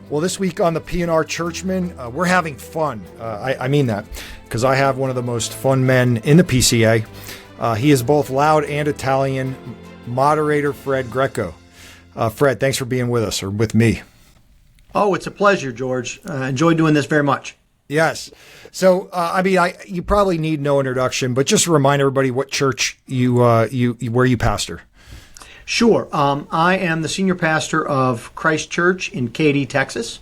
Well, this week on the P&R Churchman, we're having fun. I mean that, because I have one of the most fun men in the PCA. He is both loud and Italian. Moderator Fred Greco. Fred, thanks for being with us, or with me. Oh, it's a pleasure, George. Enjoy doing this very much. Yes. So, you probably need no introduction, but just remind everybody what church where you pastor. Sure. I am the senior pastor of Christ Church in Katy, Texas,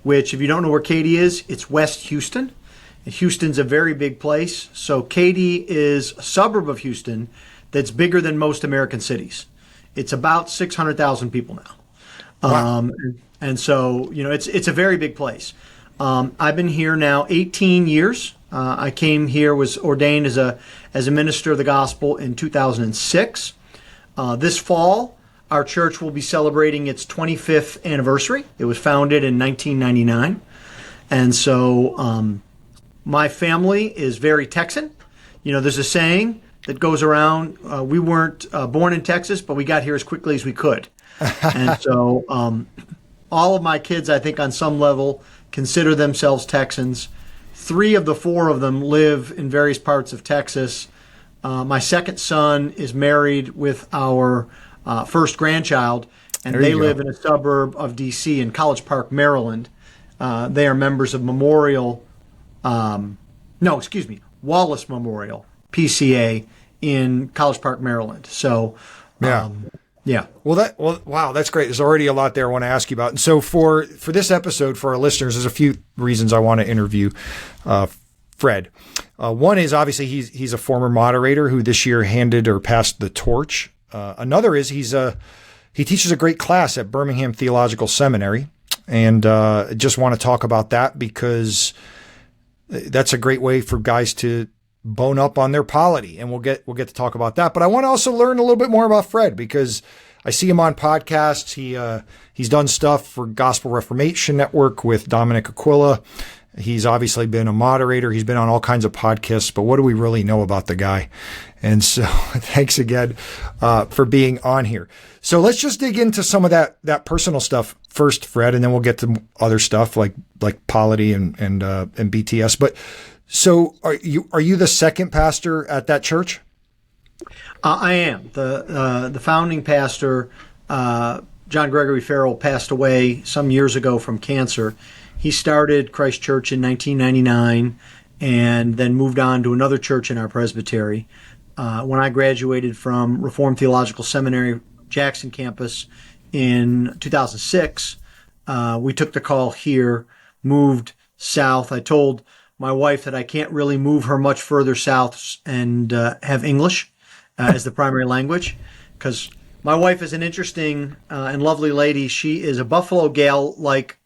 which, if you don't know where Katy is, it's West Houston. And Houston's a very big place. So Katy is a suburb of Houston that's bigger than most American cities. It's about 600,000 people now. Wow. And so, it's a very big place. I've been here now 18 years. I came here, was ordained as a minister of the gospel in 2006. This fall, our church will be celebrating its 25th anniversary. It was founded in 1999. And so my family is very Texan. There's a saying that goes around, we weren't born in Texas, but we got here as quickly as we could. And so all of my kids, I think on some level, consider themselves Texans. 3 of the 4 of them live in various parts of Texas. My second son is married with our first grandchild, and they live in a suburb of D.C. in College Park, Maryland. They are members of Wallace Memorial, PCA, in College Park, Maryland. So, yeah. Well, wow, that's great. There's already a lot there I want to ask you about. And so for this episode, for our listeners, there's a few reasons I want to interview Fred. One is obviously he's a former moderator who this year handed or passed the torch. Another is he teaches a great class at Birmingham Theological Seminary, and just want to talk about that because that's a great way for guys to bone up on their polity, and we'll get to talk about that. But I want to also learn a little bit more about Fred because I see him on podcasts. He's done stuff for Gospel Reformation Network with Dominic Aquila. He's obviously been a moderator. He's been on all kinds of podcasts, but what do we really know about the guy? And so thanks again for being on here. So let's just dig into some of that personal stuff first, Fred, and then we'll get to other stuff like polity and BTS. But so are you the second pastor at that church? I am. The founding pastor, John Gregory Farrell, passed away some years ago from cancer. He started Christ Church in 1999 and then moved on to another church in our presbytery. When I graduated from Reformed Theological Seminary, Jackson campus, in 2006, we took the call here, moved south. I told my wife that I can't really move her much further south and have English as the primary language, because my wife is an interesting and lovely lady. She is a Buffalo gal like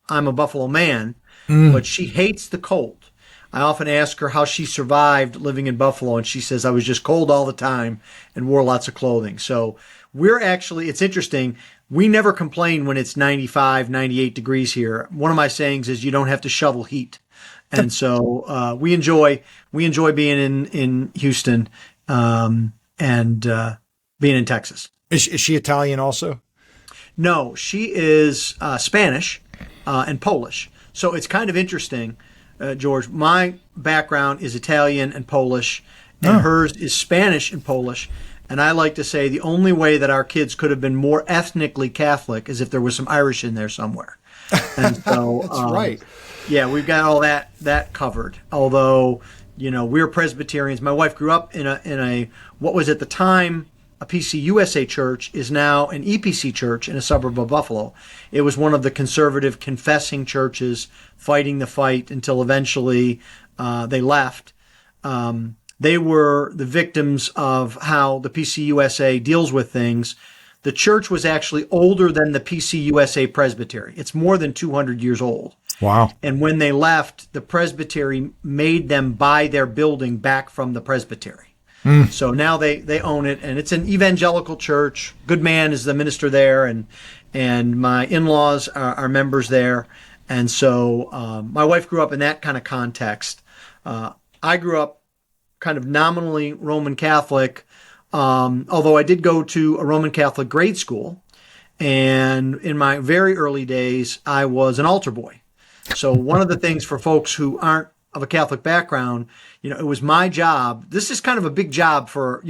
I'm a Buffalo man, but she hates the cold. I often ask her how she survived living in Buffalo, and she says, I was just cold all the time and wore lots of clothing. So it's interesting. We never complain when it's 95, 98 degrees here. One of my sayings is you don't have to shovel heat. And so we enjoy being in Houston and being in Texas. Is she Italian also? No, she is Spanish and Polish. So it's kind of interesting, George. My background is Italian and Polish, and hers is Spanish and Polish. And I like to say the only way that our kids could have been more ethnically Catholic is if there was some Irish in there somewhere. And so that's right. Yeah, we've got all that covered. Although, we're Presbyterians. My wife grew up in a what was at the time a PCUSA church, is now an EPC church in a suburb of Buffalo. It was one of the conservative confessing churches fighting the fight until eventually they left. They were the victims of how the PCUSA deals with things. The church was actually older than the PCUSA presbytery. It's more than 200 years old. Wow. And when they left, the presbytery made them buy their building back from the presbytery. So now they own it, and it's an evangelical church. Good man is the minister there, and my in-laws are members there. And so my wife grew up in that kind of context. I grew up kind of nominally Roman Catholic, although I did go to a Roman Catholic grade school. And in my very early days, I was an altar boy. So one of the things for folks who aren't of a Catholic background, it was my job. This is kind of a big job for,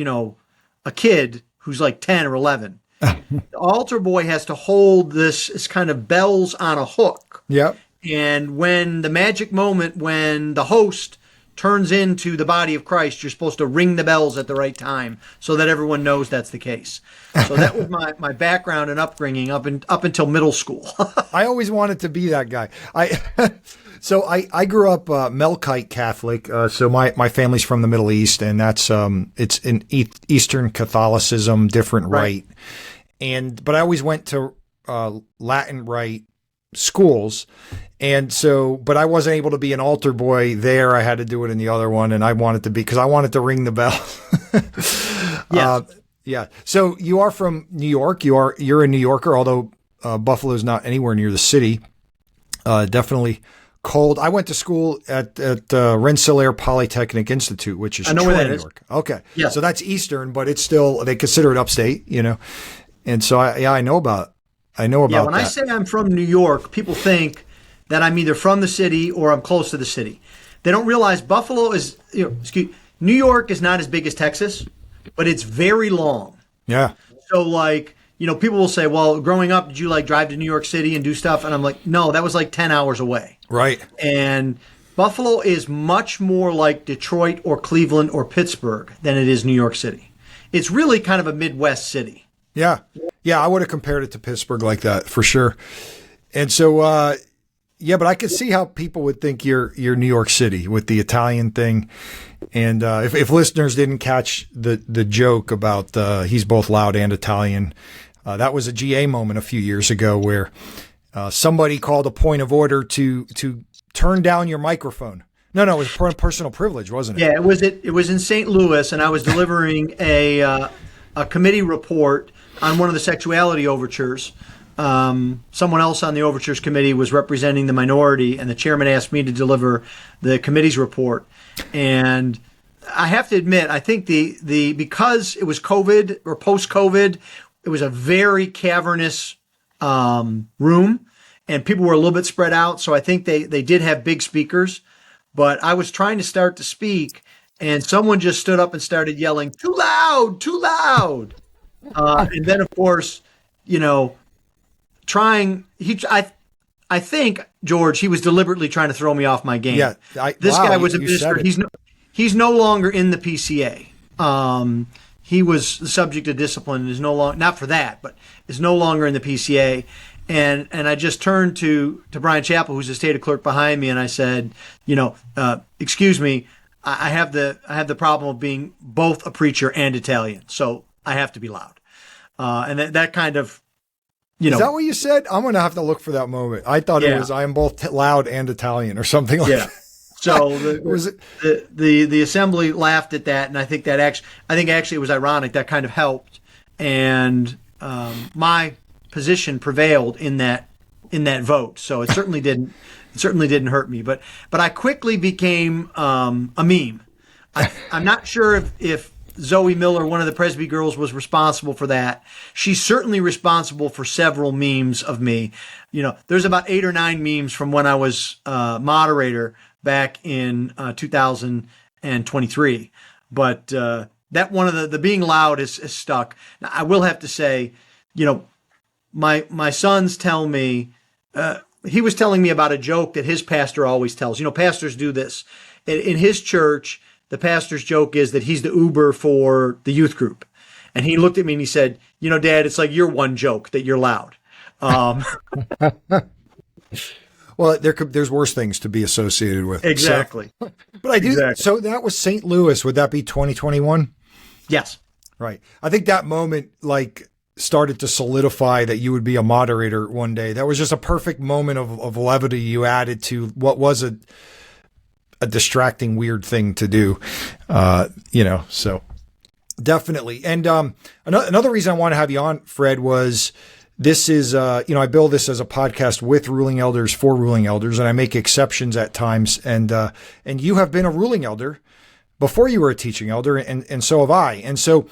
a kid who's like 10 or 11. The altar boy has to hold this as kind of bells on a hook. Yep. And when the magic moment, when the host turns into the body of Christ, you're supposed to ring the bells at the right time so that everyone knows that's the case. So that was my background and upbringing up until middle school. I always wanted to be that guy. I grew up Melkite Catholic. So my family's from the Middle East, and that's it's in Eastern Catholicism, different rite. But I always went to Latin rite schools. And so, but I wasn't able to be an altar boy there. I had to do it in the other one, and I wanted to be, because I wanted to ring the bell. Yes. Yeah. So you are from New York. You're a New Yorker, although Buffalo's not anywhere near the city. Definitely cold. I went to school at Rensselaer Polytechnic Institute, which is Troy, New York. Okay. Yeah. So that's Eastern, but it's still, they consider it upstate, And so I know about that. When I say I'm from New York, people think that I'm either from the city or I'm close to the city. They don't realize Buffalo is, New York is not as big as Texas, but it's very long. Yeah. So people will say, well, growing up, did you drive to New York City and do stuff? And I'm like, no, that was 10 hours away. Right. And Buffalo is much more like Detroit or Cleveland or Pittsburgh than it is New York City. It's really kind of a Midwest city. Yeah. Yeah, I would have compared it to Pittsburgh like that for sure. And so, but I could see how people would think you're New York City with the Italian thing. And if listeners didn't catch the joke about he's both loud and Italian, that was a GA moment a few years ago where somebody called a point of order to turn down your microphone. No, it was personal privilege, wasn't it? Yeah, it was in St. Louis, and I was delivering a committee report on one of the sexuality overtures. Someone else on the overtures committee was representing the minority, and the chairman asked me to deliver the committee's report. And I have to admit, I think the because it was COVID or post-COVID, it was a very cavernous room, and people were a little bit spread out. So I think they did have big speakers, but I was trying to start to speak, and someone just stood up and started yelling, "Too loud, too loud." And then, of course, I think, George, he was deliberately trying to throw me off my game. Yeah, this guy was a minister. He's no longer in the PCA. He was the subject of discipline and is no longer, not for that, but is no longer in the PCA. And I just turned to Brian Chappell, who's the state clerk behind me, and I said, excuse me, I have the problem of being both a preacher and Italian, so I have to be loud. And that kind of, Is that what you said? I'm going to have to look for that moment. I thought it was, I am both loud and Italian or something like that. So the assembly laughed at that, and I think actually it was ironic. That kind of helped, and my position prevailed in that vote. So it certainly didn't hurt me. But I quickly became a meme. I'm not sure if Zoe Miller, one of the Presby girls, was responsible for that. She's certainly responsible for several memes of me. There's about 8 or 9 memes from when I was moderator back in 2023. But that one of the being loud is stuck. Now, I will have to say, my sons tell me, he was telling me about a joke that his pastor always tells. Pastors do this. In his church, the pastor's joke is that he's the Uber for the youth group. And he looked at me and he said, Dad, it's like your one joke that you're loud. Well, there's worse things to be associated with. Exactly. So, but I do. Exactly. So that was St. Louis. Would that be 2021? Yes. Right. I think that moment started to solidify that you would be a moderator one day. That was just a perfect moment of levity you added to what was a distracting, weird thing to do, so definitely. And another reason I want to have you on, Fred, was this is, I build this as a podcast with ruling elders for ruling elders, and I make exceptions at times. And you have been a ruling elder before you were a teaching elder, and so have I. And so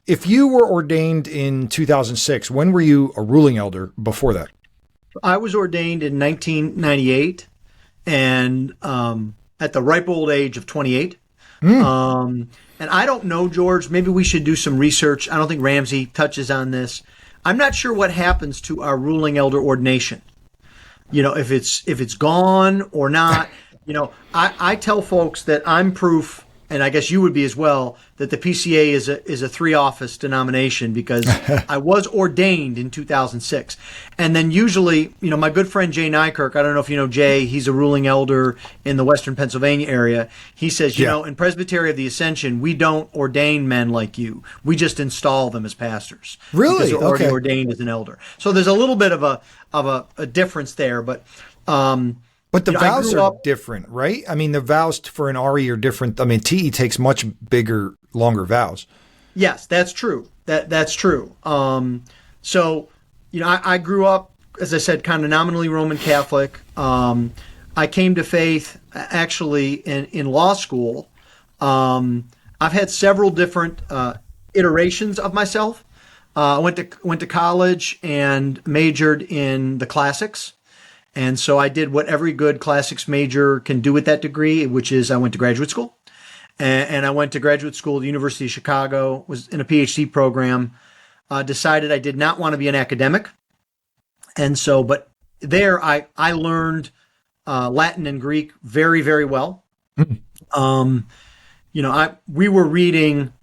if you were ordained in 2006, when were you a ruling elder before that? I was ordained in 1998, and at the ripe old age of 28. And I don't know, George, maybe we should do some research. I don't think Ramsey touches on this. I'm not sure what happens to our ruling elder ordination. If it's gone or not. I tell folks that I'm proof, and I guess you would be as well, that the PCA is a 3-office denomination, because I was ordained in 2006. And then usually, my good friend Jay Nykirk, I don't know if you know Jay, he's a ruling elder in the Western Pennsylvania area. He says, in Presbytery of the Ascension, we don't ordain men like you. We just install them as pastors. Really? Because they're already ordained as an elder. So there's a little bit of a difference there, but the vows are different, right? I mean, the vows for an RE are different. I mean, TE takes much bigger, longer vows. Yes, that's true. That's true. So, I grew up, as I said, kind of nominally Roman Catholic. I came to faith actually in law school. I've had several different iterations of myself. I went to college and majored in the classics. And so I did what every good classics major can do with that degree, which is I went to graduate school. And I went to graduate school at the University of Chicago, was in a PhD program, decided I did not want to be an academic. And so, but there I learned Latin and Greek very, very well. We were reading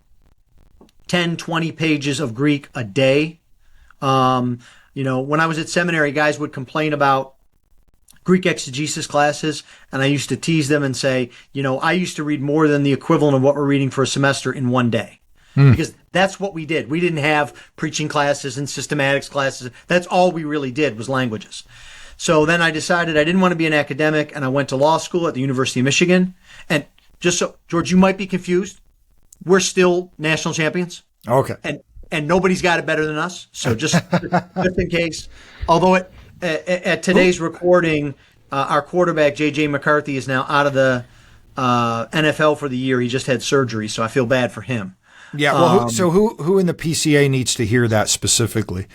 10, 20 pages of Greek a day. When I was at seminary, guys would complain about Greek exegesis classes, and I used to tease them and say, I used to read more than the equivalent of what we're reading for a semester in one day. Because that's what we did. We didn't have preaching classes and systematics classes. That's all we really did was languages. So then I decided I didn't want to be an academic, and I went to law school at the University of Michigan. And just so, George, you might be confused. We're still national champions. Okay. And nobody's got it better than us. So just in case, although at today's recording, our quarterback, J.J. McCarthy, is now out of the NFL for the year. He just had surgery, so I feel bad for him. Yeah, well, who in the PCA needs to hear that specifically?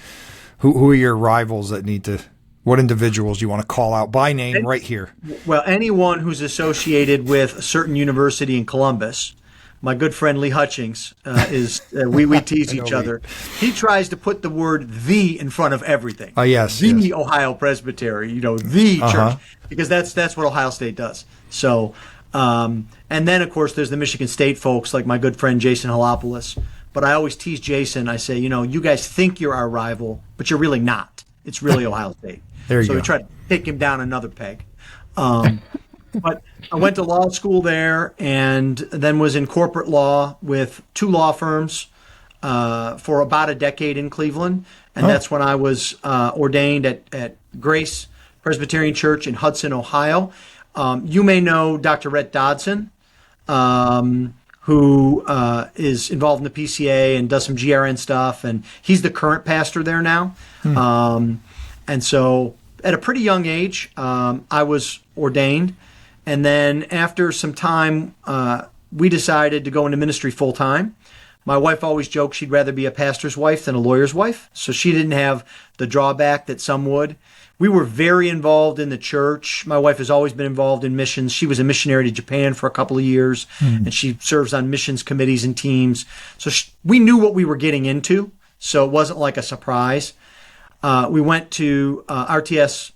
Who are your rivals that need to – what individuals you want to call out by name right here? Well, anyone who's associated with a certain university in Columbus. My good friend Lee Hutchings we tease each other. He tries to put the word "the" in front of everything. Yes. The Ohio Presbytery, the church, because that's what Ohio State does. So, and then of course there's the Michigan State folks like my good friend Jason Halopoulos. But I always tease Jason. I say, you guys think you're our rival, but you're really not. It's really Ohio State. There you go. So we try to pick him down another peg. But I went to law school there and then was in corporate law with 2 law firms for about a decade in Cleveland. And that's when I was ordained at Grace Presbyterian Church in Hudson, Ohio. You may know Dr. Rhett Dodson, who is involved in the PCA and does some GRN stuff. And he's the current pastor there now. And so at a pretty young age, I was ordained. And then after some time, we decided to go into ministry full time. My wife always joked she'd rather be a pastor's wife than a lawyer's wife. So she didn't have the drawback that some would. We were very involved in the church. My wife has always been involved in missions. She was a missionary to Japan for a couple of years, and she serves on missions committees and teams. So we knew what we were getting into, so it wasn't like a surprise. We went to RTS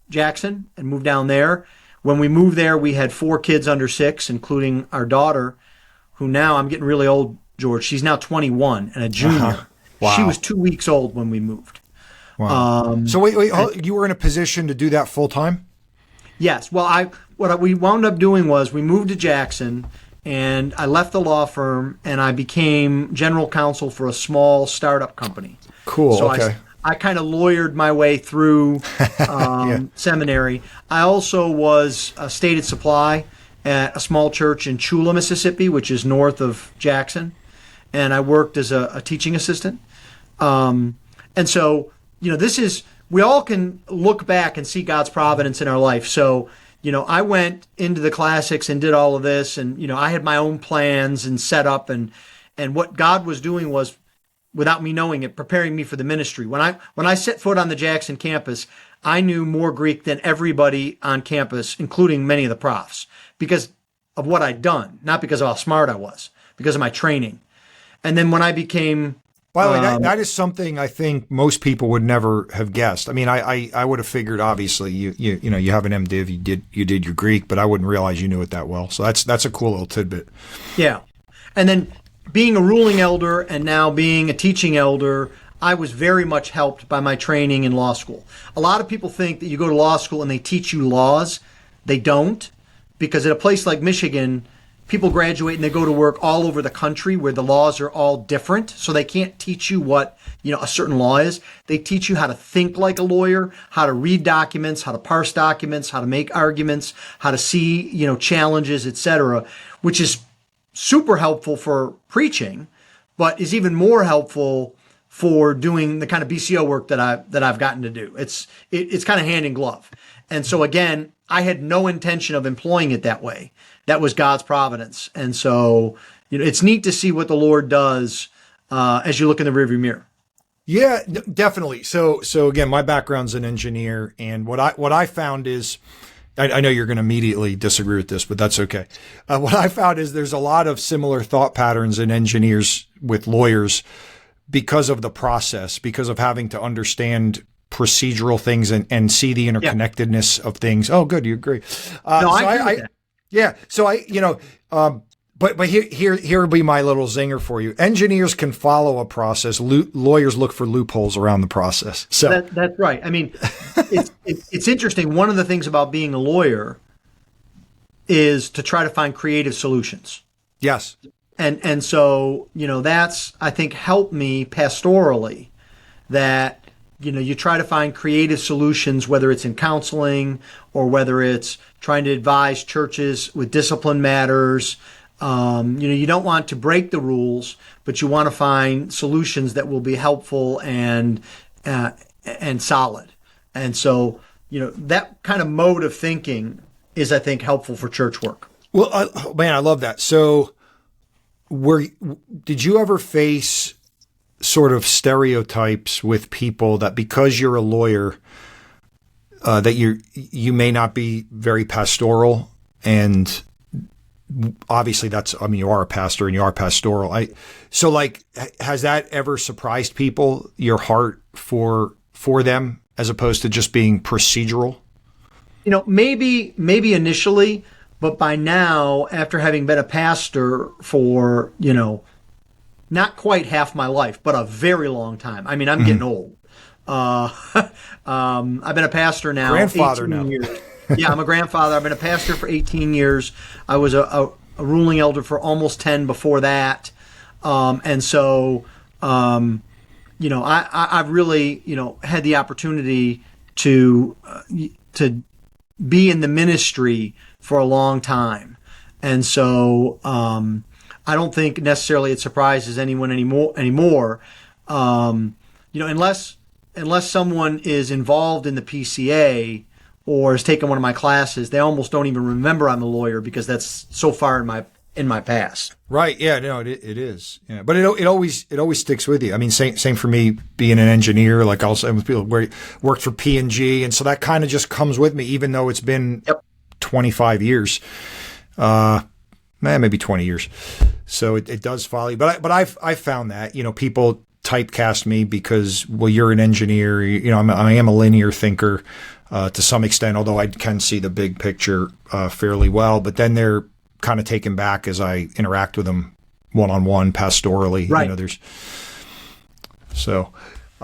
Jackson and moved down there. When we moved there, we had 4 kids under 6, including our daughter, who now, I'm getting really old, George. She's now 21 and a junior. Wow. She was 2 weeks old when we moved. Wow. So wait, you were in a position to do that full time? Yes. Well, what we wound up doing was we moved to Jackson, and I left the law firm, and I became general counsel for a small startup company. Cool. So okay. I kind of lawyered my way through seminary. I also was a stated supply at a small church in Chula, Mississippi, which is north of Jackson. And I worked as a teaching assistant. And so, we all can look back and see God's providence in our life. So, I went into the classics and did all of this. And, I had my own plans and set up. And And what God was doing was, without me knowing it, preparing me for the ministry. When I set foot on the Jackson campus, I knew more Greek than everybody on campus, including many of the profs, because of what I'd done, not because of how smart I was, because of my training. And then when I became... By the way, that is something I think most people would never have guessed. I mean, I would have figured, obviously, you have an MDiv, you did your Greek, but I wouldn't realize you knew it that well. So that's a cool little tidbit. Yeah. And then being a ruling elder and now being a teaching elder, I was very much helped by my training in law school. A lot of people think that you go to law school and they teach you laws. They don't, because at a place like Michigan, people graduate and they go to work all over the country where the laws are all different. So they can't teach you what, a certain law is. They teach you how to think like a lawyer, how to read documents, how to parse documents, how to make arguments, how to see, challenges, etc., which is super helpful for preaching, but is even more helpful for doing the kind of BCO work that I've gotten to do. It's kind of hand in glove. And so again, I had no intention of employing it that way. That was God's providence. And so, it's neat to see what the Lord does as you look in the rearview mirror. Yeah, definitely. So again, my background's an engineer, and what I found is, I know you're going to immediately disagree with this, but that's okay. What I found is there's a lot of similar thought patterns in engineers with lawyers because of the process, because of having to understand procedural things and see the interconnectedness of things. Oh, good. You agree. No, I agree with that. Yeah. So but here will be my little zinger for you. Engineers can follow a process. Lawyers look for loopholes around the process. So that's right. I mean, it's interesting. One of the things about being a lawyer is to try to find creative solutions. Yes. And so, that's, I think, helped me pastorally, that you try to find creative solutions, whether it's in counseling or whether it's trying to advise churches with discipline matters. You don't want to break the rules, but you want to find solutions that will be helpful and solid. And so, that kind of mode of thinking is, I think, helpful for church work. Well, I love that. So, did you ever face sort of stereotypes with people that because you're a lawyer, that you may not be very pastoral? And obviously you are a pastor and you are pastoral. Has that ever surprised people, your heart for them, as opposed to just being procedural? Maybe initially, but by now, after having been a pastor for, not quite half my life, but a very long time. I mean, I'm getting old. I've been a pastor now. Grandfather 18 now. years. Yeah, I'm a grandfather. I've been a pastor for 18 years. I was a ruling elder for almost 10 before that. And so, I've really, had the opportunity to be in the ministry for a long time. And so, I don't think necessarily it surprises anyone anymore. Unless someone is involved in the PCA or has taken one of my classes, they almost don't even remember I'm a lawyer because that's so far in my past. Right. Yeah. No. It is. Yeah. But it always sticks with you. I mean, same for me being an engineer. Like also with people where worked for P&G, and so that kind of just comes with me, even though it's been 25 years. Maybe 20 years. So it does follow you. But I've found that, people typecast me because, well, you're an engineer. I am a linear thinker to some extent, although I can see the big picture fairly well. But then they're kind of taken back as I interact with them one-on-one pastorally. Right.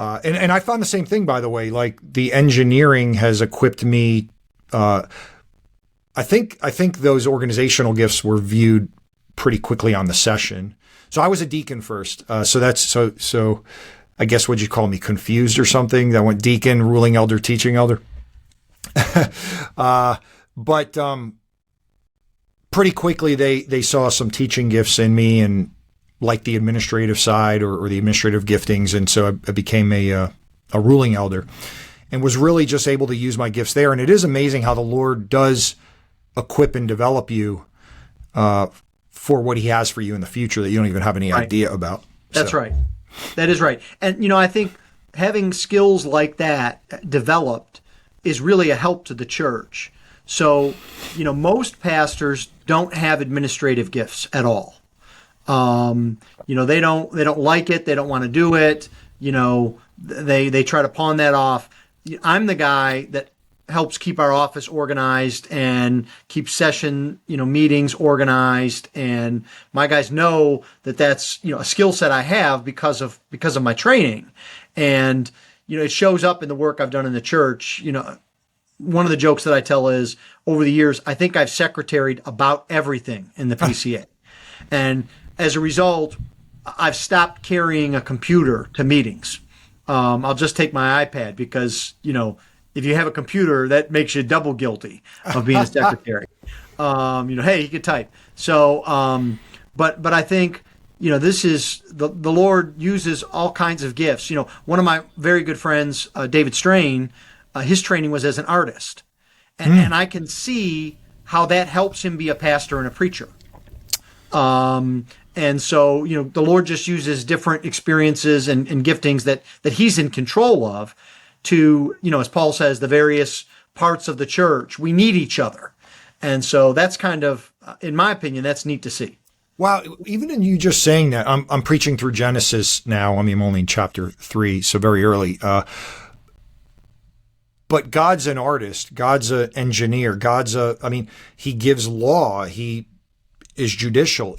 And I found the same thing, by the way. Like the engineering has equipped me. I think those organizational gifts were viewed pretty quickly on the session. So I was a deacon first. So I guess would you call me confused or something? That went deacon, ruling elder, teaching elder. But pretty quickly they saw some teaching gifts in me and like the administrative side or the administrative giftings. And so I became a ruling elder and was really just able to use my gifts there. And it is amazing how the Lord does equip and develop you for what he has for you in the future that you don't even have any idea about. That's right. That is right. And, I think having skills like that developed is really a help to the church. So, most pastors don't have administrative gifts at all. They don't like it. They don't want to do it. They try to pawn that off. I'm the guy that helps keep our office organized and keep session, meetings organized. And my guys know that that's, a skill set I have because of my training. And, it shows up in the work I've done in the church. One of the jokes that I tell is over the years, I think I've secretaried about everything in the PCA. And as a result, I've stopped carrying a computer to meetings. I'll just take my iPad because, if you have a computer, that makes you double guilty of being a secretary. Hey, you can type. So, but I think, this is the Lord uses all kinds of gifts. One of my very good friends, David Strain, his training was as an artist. And I can see how that helps him be a pastor and a preacher. And so, the Lord just uses different experiences and giftings that he's in control of to, as Paul says, the various parts of the church. We need each other. And so that's kind of, in my opinion, that's neat to see. Wow. Even in you just saying that, I'm preaching through Genesis now. I mean, I'm only in chapter 3, so very early. But God's an artist. God's an engineer. He gives law. He is judicial.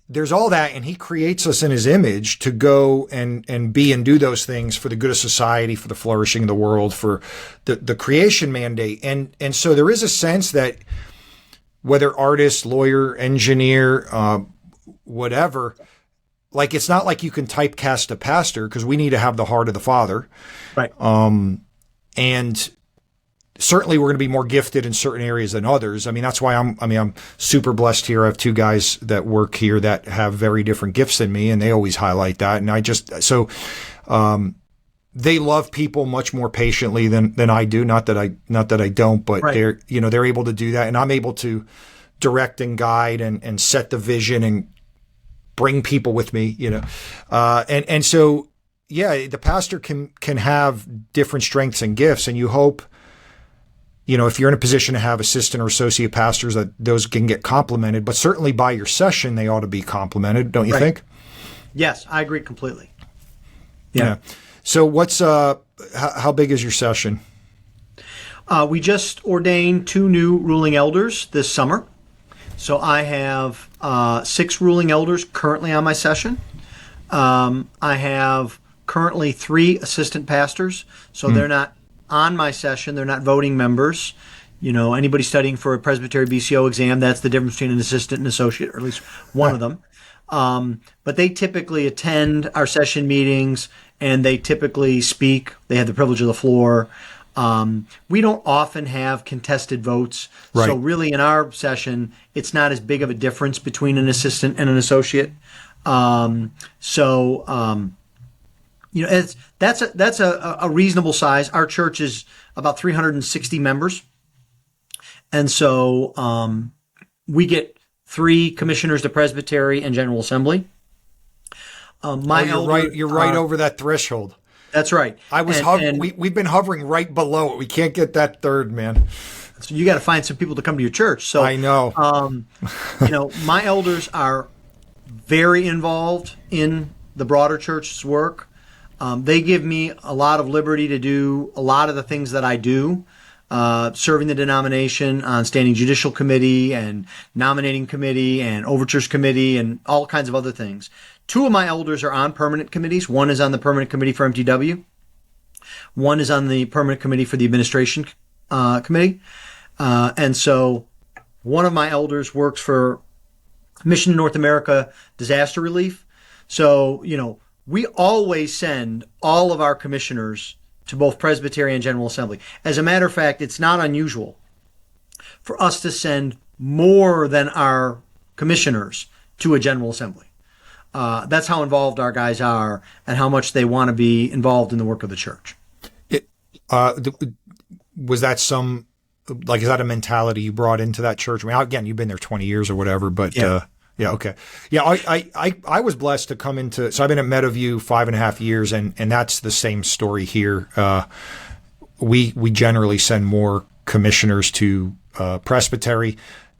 There's all that, and he creates us in his image to go and be and do those things for the good of society, for the flourishing of the world, for the creation mandate. And so there is a sense that whether artist, lawyer, engineer, whatever, like it's not like you can typecast a pastor because we need to have the heart of the Father. Right. And certainly we're going to be more gifted in certain areas than others. I mean, that's why I'm super blessed here. I have 2 guys that work here that have very different gifts than me, and they always highlight that. And they love people much more patiently than I do. Not that I don't, but right. they're able to do that. And I'm able to direct and guide and set the vision and bring people with me, and so, yeah, the pastor can have different strengths and gifts, and you hope, if you're in a position to have assistant or associate pastors, that those can get complimented, but certainly by your session, they ought to be complimented, don't you think? Yes, I agree completely. Yeah. So what's, how big is your session? We just ordained 2 new ruling elders this summer. So I have 6 ruling elders currently on my session. I have currently 3 assistant pastors. So they're not on my session. They're not voting members. Anybody studying for a Presbytery BCO exam, that's the difference between an assistant and associate, or at least one of them. But they typically attend our session meetings and they typically speak. They have the privilege of the floor. We don't often have contested votes. Right. So really in our session, it's not as big of a difference between an assistant and an associate. That's a reasonable size. Our church is about 360 members. And so we get 3 commissioners to Presbytery and General Assembly. You're right over that threshold. That's right. We've been hovering right below it. We can't get that 3rd, man. So you got to find some people to come to your church. So I know. My elders are very involved in the broader church's work. They give me a lot of liberty to do a lot of the things that I do, serving the denomination on standing judicial committee and nominating committee and overtures committee and all kinds of other things. 2 of my elders are on permanent committees. One is on the permanent committee for MTW. One is on the permanent committee for the administration committee. And so one of my elders works for Mission North America Disaster Relief. So, we always send all of our commissioners to both Presbytery and General Assembly. As a matter of fact, it's not unusual for us to send more than our commissioners to a General Assembly. That's how involved our guys are and how much they want to be involved in the work of the church. Was that is that a mentality you brought into that church? I mean, again, you've been there 20 years or whatever, but yeah. Yeah. Okay. Yeah. I was blessed to come into, so I've been at Meadowview 5.5 years, and that's the same story here. We generally send more commissioners to presbytery.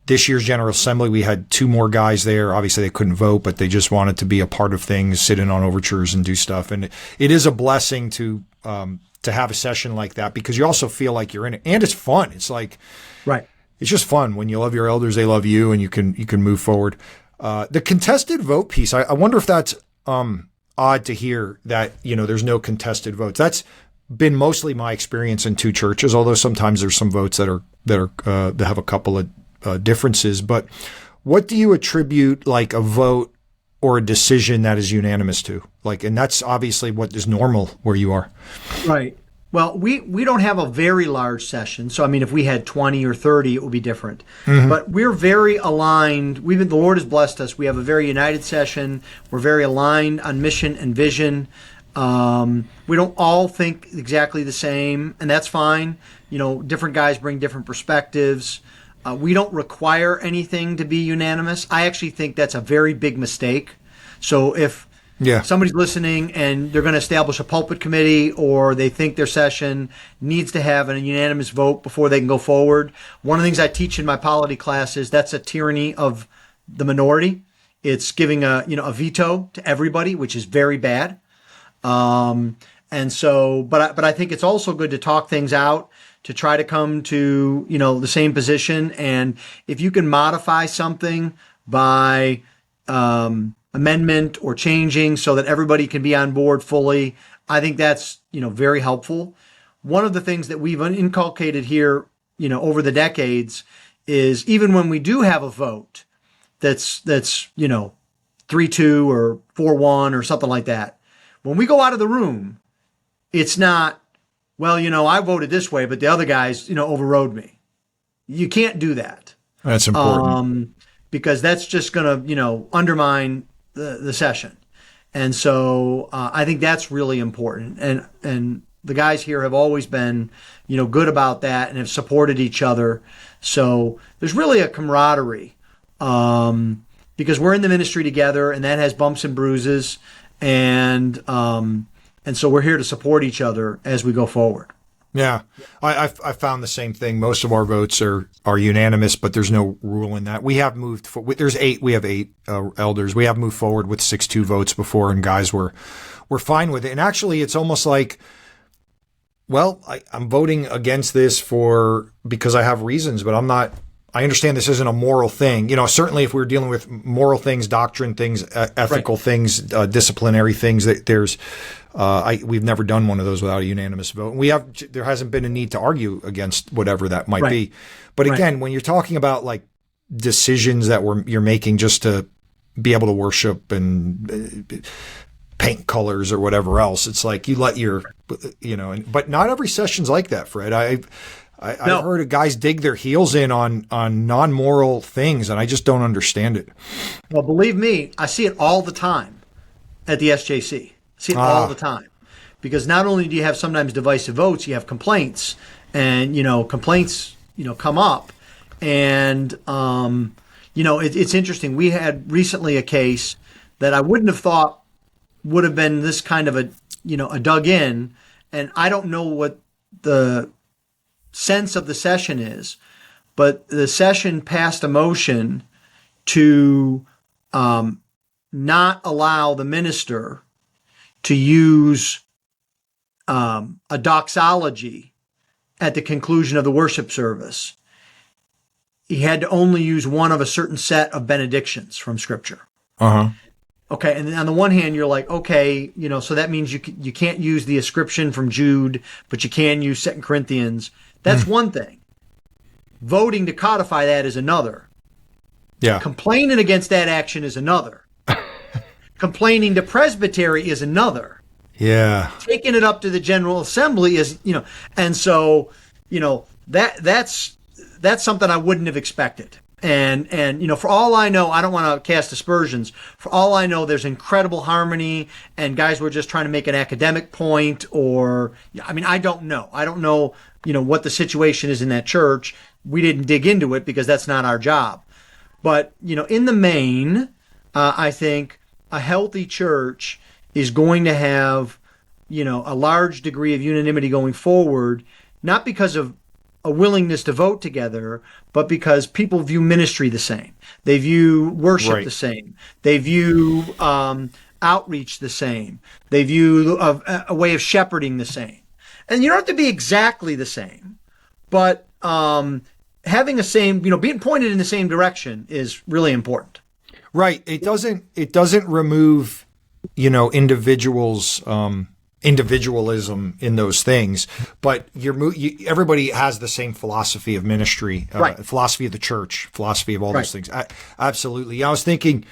This year's General Assembly, we had 2 more guys there. Obviously, they couldn't vote, but they just wanted to be a part of things, sit in on overtures and do stuff. And it is a blessing to have a session like that, because you also feel like you're in it, and it's fun. It's like, Right. it's just fun when you love your elders, they love you, and you can move forward. The contested vote piece, I wonder if that's odd to hear that, there's no contested votes. That's been mostly my experience in 2 churches, although sometimes there's some votes that have a couple of differences. But what do you attribute like a vote or a decision that is unanimous to? Like, and that's obviously what is normal where you are. Right. Well, we don't have a very large session. So, I mean, if we had 20 or 30, it would be different. Mm-hmm. But we're very aligned. The Lord has blessed us. We have a very united session. We're very aligned on mission and vision. We don't all think exactly the same, and that's fine. Different guys bring different perspectives. We don't require anything to be unanimous. I actually think that's a very big mistake. So if somebody's listening and they're going to establish a pulpit committee, or they think their session needs to have a unanimous vote before they can go forward, one of the things I teach in my polity class is that's a tyranny of the minority. It's giving a veto to everybody, which is very bad. But I think it's also good to talk things out, to try to come to, the same position. And if you can modify something by, amendment or changing so that everybody can be on board fully, I think that's, very helpful. One of the things that we've inculcated here, over the decades is, even when we do have a vote that's 3-2 or 4-1 or something like that, when we go out of the room, it's not, well, I voted this way, but the other guys, overrode me. You can't do that. That's important. Because that's just going to, undermine the session. And so I think that's really important. And the guys here have always been, good about that and have supported each other. So there's really a camaraderie, because we're in the ministry together, and that has bumps and bruises. And so we're here to support each other as we go forward. Yeah, I found the same thing. Most of our votes are unanimous, but there's no rule in that. We have moved. There's 8. We have 8 elders. We have moved forward with 6-2 votes before, and guys were fine with it. And actually, it's almost like, well, I'm voting against this because I have reasons, but I'm not. I understand this isn't a moral thing. Certainly if we're dealing with moral things, doctrine things, ethical things, disciplinary things, that there's, we've never done one of those without a unanimous vote. There hasn't been a need to argue against whatever that might be. But again, when you're talking about like decisions that you're making just to be able to worship and paint colors or whatever else, it's like you let but not every session's like that, Fred. I've heard guys dig their heels in on non-moral things, and I just don't understand it. Well, believe me, I see it all the time at the SJC. I see it all the time. Because not only do you have sometimes divisive votes, you have complaints, and, complaints, come up. And, it's interesting. We had recently a case that I wouldn't have thought would have been this kind of a dug in, and I don't know what the sense of the session is, but the session passed a motion to not allow the minister to use a doxology at the conclusion of the worship service. He had to only use one of a certain set of benedictions from Scripture. Okay, and on the one hand, you're like, okay, so that means you can't use the ascription from Jude, but you can use 2 Corinthians. That's one thing. Voting to codify that is another. Yeah. Complaining against that action is another. Complaining to presbytery is another. Yeah. Taking it up to the General Assembly is, and so, that's something I wouldn't have expected. And for all I know, I don't want to cast aspersions. For all I know, there's incredible harmony, and guys were just trying to make an academic point, I don't know. I don't know, what the situation is in that church. We didn't dig into it because that's not our job. But, in the main, I think a healthy church is going to have, a large degree of unanimity going forward, not because of a willingness to vote together, but because people view ministry the same. They view worship the same. They view outreach the same. They view a way of shepherding the same. And you don't have to be exactly the same, but having a same, being pointed in the same direction is really important. Right. It doesn't remove, individuals, individualism in those things, but everybody has the same philosophy of ministry, philosophy of the church, philosophy of all those things. Absolutely. I was thinking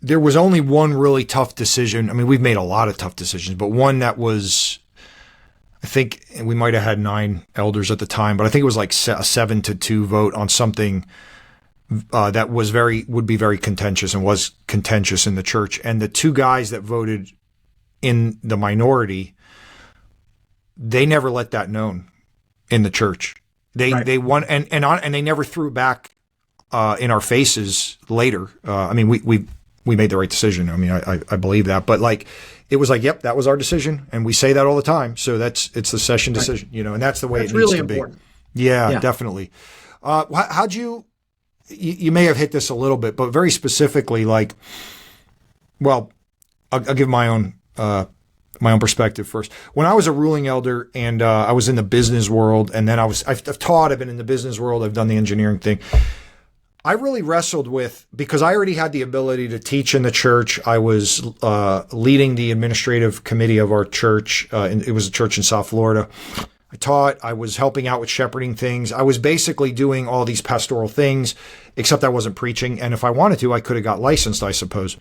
there was only one really tough decision. I mean, we've made a lot of tough decisions, but one that was, I think we might have had 9 elders at the time, but I think it was like a 7-2 vote on something that would be very contentious and was contentious in the church. And the 2 guys that voted in the minority, they never let that known in the church. They won, and they never threw it back in our faces later. I mean, we made the right decision. I mean, I believe that, but it was like, yep, that was our decision, and we say that all the time. So it's the session decision, and that's the way it needs really to important. Be. Yeah, definitely. How'd you may have hit this a little bit, but very specifically, I'll give my own perspective first. When I was a ruling elder and I was in the business world, and then I've taught, I've been in the business world, I've done the engineering thing. I really wrestled with, because I already had the ability to teach in the church. I was leading the administrative committee of our church. It was a church in South Florida. I taught, I was helping out with shepherding things. I was basically doing all these pastoral things, except I wasn't preaching. And if I wanted to, I could have got licensed, I suppose.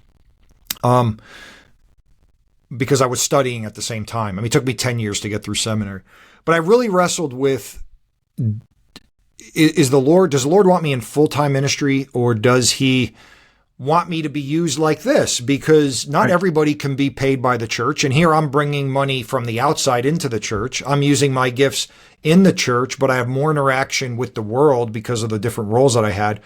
Because I was studying at the same time. I mean, it took me 10 years to get through seminary. But I really wrestled with, does the Lord want me in full-time ministry, or does he want me to be used like this? Because not everybody can be paid by the church. And here I'm bringing money from the outside into the church. I'm using my gifts in the church, but I have more interaction with the world because of the different roles that I had.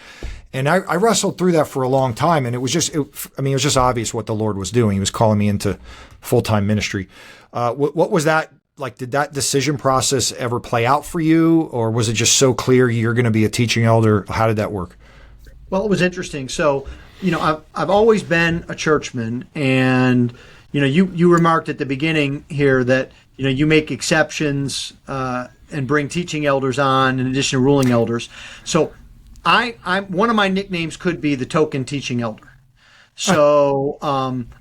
And I wrestled through that for a long time. And it was just obvious what the Lord was doing. He was calling me into full-time ministry. What was that like? Did that decision process ever play out for you? Or was it just so clear you're going to be a teaching elder? How did that work? Well, it was interesting. So, I've always been a churchman, and, you remarked at the beginning here that, you make exceptions and bring teaching elders on in addition to ruling elders. So I'm one of my nicknames could be the token teaching elder. So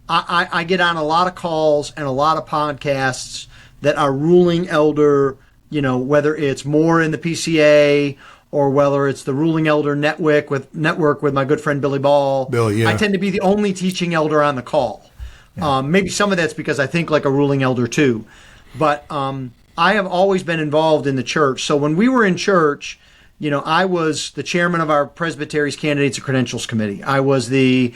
I get on a lot of calls and a lot of podcasts that are ruling elder, whether it's more in the PCA or whether it's the ruling elder network with my good friend Billy Ball. Billy, yeah. I tend to be the only teaching elder on the call. Yeah. Maybe some of that's because I think like a ruling elder too. But I have always been involved in the church. So when we were in church, I was the chairman of our Presbytery's Candidates and Credentials Committee. I was the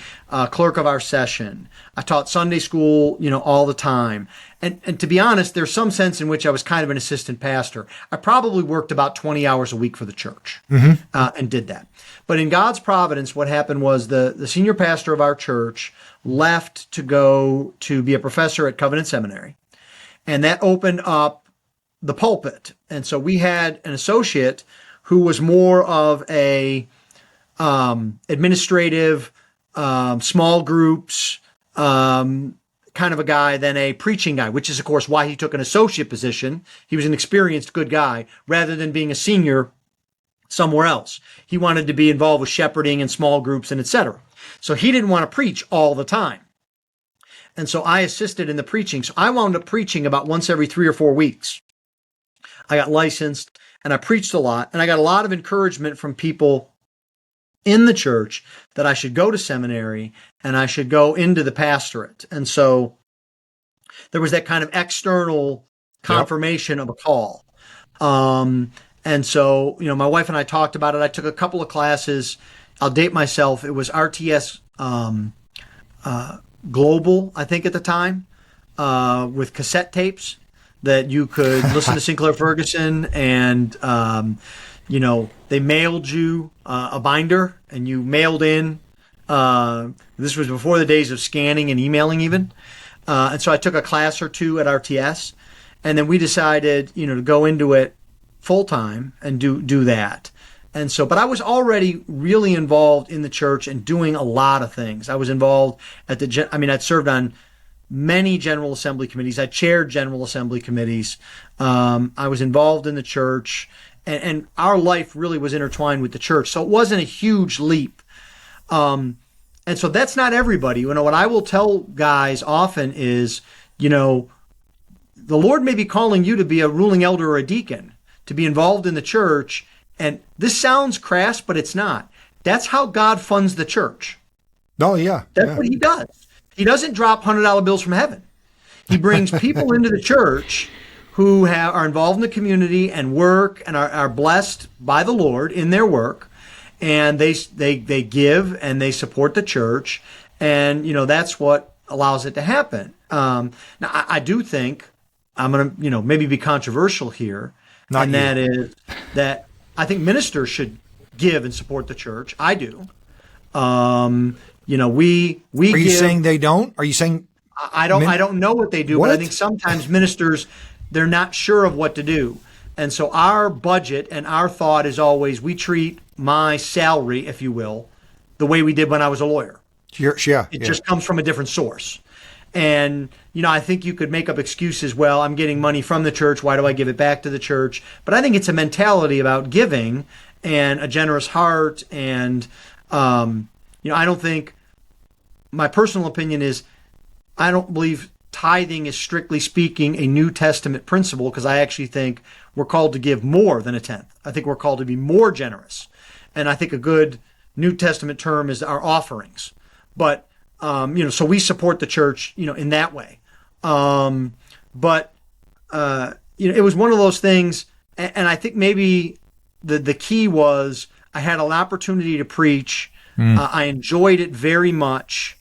clerk of our session. I taught Sunday school, all the time. And to be honest, there's some sense in which I was kind of an assistant pastor. I probably worked about 20 hours a week for the church and did that. But in God's providence, what happened was the senior pastor of our church left to go to be a professor at Covenant Seminary. And that opened up the pulpit. And so we had an associate who was more of a administrative, small groups, kind of a guy than a preaching guy, which is, of course, why he took an associate position. He was an experienced, good guy, rather than being a senior somewhere else. He wanted to be involved with shepherding and small groups and etc. So he didn't want to preach all the time. And so I assisted in the preaching. So I wound up preaching about once every 3 or 4 weeks. I got licensed and I preached a lot, and I got a lot of encouragement from people in the church that I should go to seminary and I should go into the pastorate. And so there was that kind of external confirmation of a call. And so, my wife and I talked about it. I took a couple of classes. I'll date myself. It was RTS Global, I think at the time, with cassette tapes. that you could listen to Sinclair Ferguson, and they mailed you a binder, and you mailed in. This was before the days of scanning and emailing even. And so I took a class or two at RTS, and then we decided, to go into it full time and do that. And so, but I was already really involved in the church and doing a lot of things. I was involved I'd served on many General Assembly committees. I chaired General Assembly committees. I was involved in the church, and our life really was intertwined with the church. So it wasn't a huge leap. And so that's not everybody. What I will tell guys often is, the Lord may be calling you to be a ruling elder or a deacon, to be involved in the church. And this sounds crass, but it's not. That's how God funds the church. Oh, yeah. That's what he does. He doesn't drop $100 bills from heaven. He brings people into the church who are involved in the community and work and are blessed by the Lord in their work. And they give and they support the church. And, that's what allows it to happen. Now, I do think I'm going to, maybe be controversial here. That is that I think ministers should give and support the church. I do. We Are you saying they don't? Are you saying I don't know what they do, but I think sometimes ministers, they're not sure of what to do. And so our budget and our thought is always, we treat my salary, if you will, the way we did when I was a lawyer. It just comes from a different source. And, I think you could make up excuses. Well, I'm getting money from the church. Why do I give it back to the church? But I think it's a mentality about giving and a generous heart. And, I don't think, my personal opinion is, I don't believe tithing is, strictly speaking, a New Testament principle, because I actually think we're called to give more than a tenth. I think we're called to be more generous. And I think a good New Testament term is our offerings. But, so we support the church, in that way. It was one of those things. And I think maybe the key was I had an opportunity to preach. I enjoyed it very much.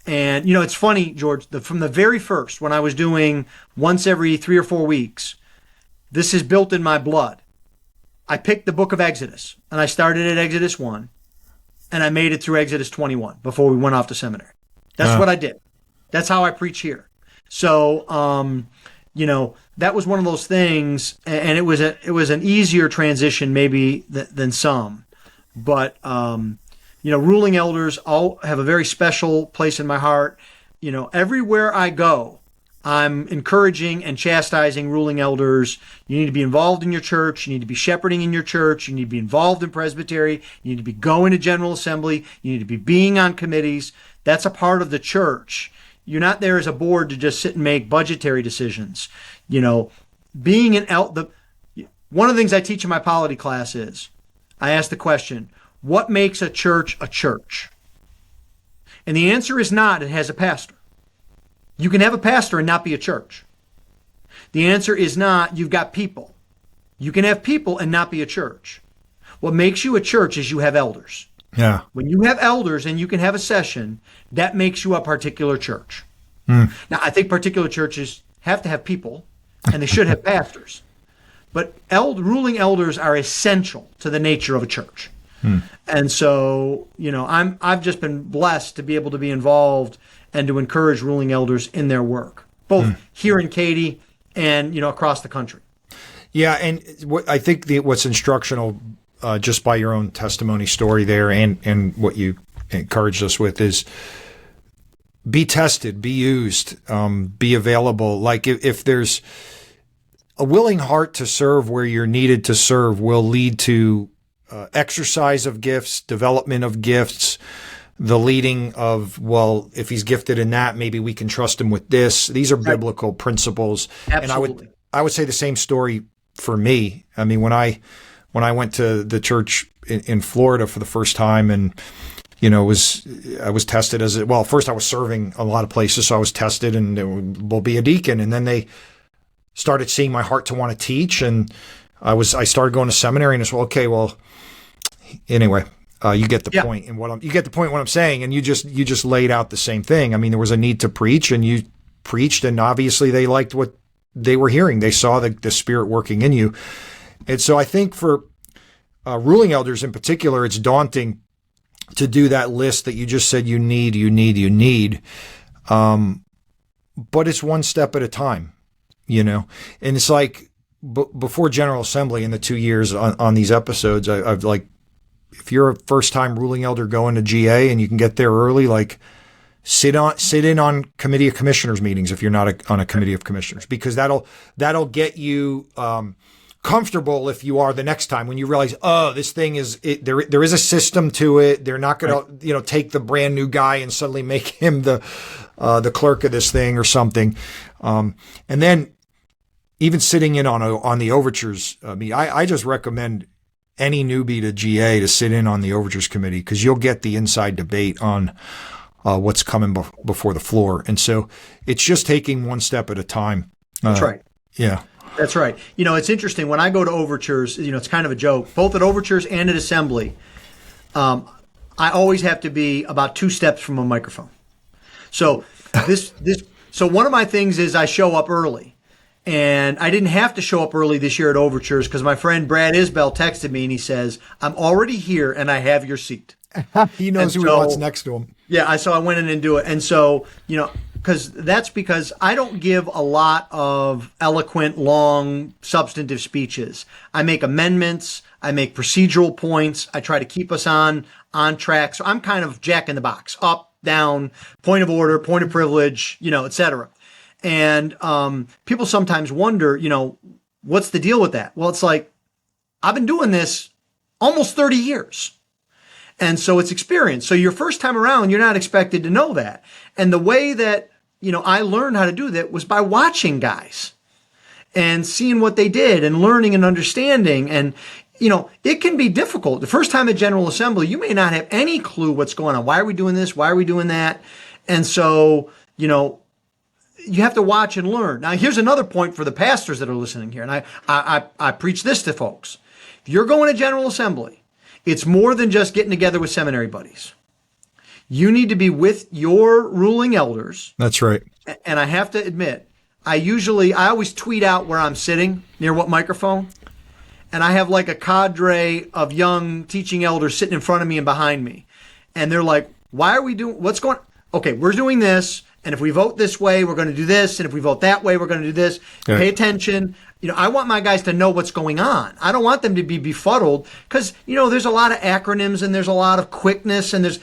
And, it's funny, George, from the very first, when I was doing once every 3 or 4 weeks, this is built in my blood. I picked the book of Exodus, and I started at Exodus 1, and I made it through Exodus 21 before we went off to seminary. That's what I did. That's how I preach here. So, that was one of those things, and it was an easier transition maybe than some. But, ruling elders all have a very special place in my heart. Everywhere I go, I'm encouraging and chastising ruling elders. You need to be involved in your church. You need to be shepherding in your church. You need to be involved in presbytery. You need to be going to General Assembly. You need to be being on committees. That's a part of the church. You're not there as a board to just sit and make budgetary decisions. Being an elder. One of the things I teach in my polity class is, I ask the question, what makes a church a church? And the answer is not, it has a pastor. You can have a pastor and not be a church. The answer is not, you've got people. You can have people and not be a church. What makes you a church is you have elders. Yeah. When you have elders and you can have a session, that makes you a particular church. Now, I think particular churches have to have people, and they should have pastors. But ruling elders are essential to the nature of a church. And so, I've just been blessed to be able to be involved and to encourage ruling elders in their work, both here in Katy and, across the country. Yeah, and I think what's instructional, just by your own testimony story there and what you encouraged us with, is be tested, be used, be available. Like if there's a willing heart to serve where you're needed to serve, will lead to exercise of gifts, development of gifts, the leading of, well, if he's gifted in that, maybe we can trust him with this. These are biblical principles. Absolutely. And I would say the same story for me. I mean, when I went to the church in Florida for the first time, and I was tested first I was serving a lot of places, so I was tested and will be a deacon, and then they started seeing my heart to want to teach, and I started going to seminary, and it's anyway, you get the point in you get the point in what I'm saying, and you just laid out the same thing. I mean, there was a need to preach, and you preached, and obviously they liked what they were hearing. They saw the Spirit working in you. And so I think for ruling elders in particular, it's daunting to do that list that you just said you need. But it's one step at a time, and it's like before General Assembly in the 2 years on these episodes, I've like, if you're a first time ruling elder going to GA and you can get there early, like sit in on Committee of Commissioners meetings if you're not on a Committee of Commissioners, because that'll get you comfortable if you are the next time when you realize, oh, this thing there is a system to it. They're not going to, take the brand new guy and suddenly make him the clerk of this thing or something. And then even sitting in on the overtures, I just recommend any newbie to GA to sit in on the overtures committee, because you'll get the inside debate on what's coming before the floor. And so it's just taking one step at a time. That's right. Yeah. That's right. It's interesting. When I go to overtures, it's kind of a joke. Both at overtures and at assembly, I always have to be about 2 steps from a microphone. So so one of my things is I show up early. And I didn't have to show up early this year at overtures because my friend Brad Isbell texted me and he says, I'm already here and I have your seat. He knows who he wants next to him. Yeah, so I went in and do it. And so, because I don't give a lot of eloquent, long, substantive speeches. I make amendments. I make procedural points. I try to keep us on track. So I'm kind of Jack in the Box, up, down, point of order, point of privilege, et cetera. And people sometimes wonder, what's the deal with that? Well, it's like, I've been doing this almost 30 years. And so it's experience. So your first time around, you're not expected to know that. And the way that, I learned how to do that was by watching guys and seeing what they did and learning and understanding. And, it can be difficult. The first time at General Assembly, you may not have any clue what's going on. Why are we doing this? Why are we doing that? And so, you have to watch and learn. Now, here's another point for the pastors that are listening here. And I preach this to folks. If you're going to General Assembly, it's more than just getting together with seminary buddies. You need to be with your ruling elders. That's right. And I have to admit, I always tweet out where I'm sitting, near what microphone. And I have like a cadre of young teaching elders sitting in front of me and behind me. And they're like, what's going on? Okay, we're doing this. And if we vote this way, we're going to do this. And if we vote that way, we're going to do this. Yeah. Pay attention. I want my guys to know what's going on. I don't want them to be befuddled because, there's a lot of acronyms and there's a lot of quickness and there's,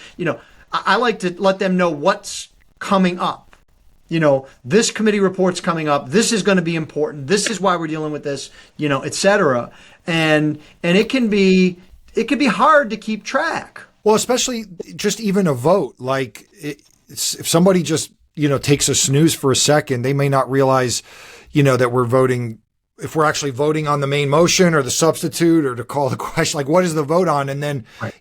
I like to let them know what's coming up. This committee report's coming up. This is going to be important. This is why we're dealing with this, et cetera. And it can be hard to keep track. Well, especially just even a vote. Like if somebody just, takes a snooze for a second, they may not realize, that we're voting, if we're actually voting on the main motion or the substitute or to call the question, like what is the vote on? And then, right.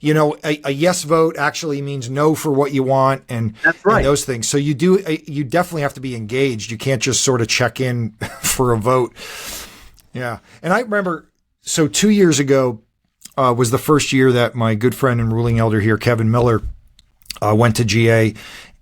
A yes vote actually means no for what you want. And, that's right. And those things. So you definitely have to be engaged. You can't just sort of check in for a vote. Yeah. And I remember, so 2 years ago was the first year that my good friend and ruling elder here, Kevin Miller, went to GA.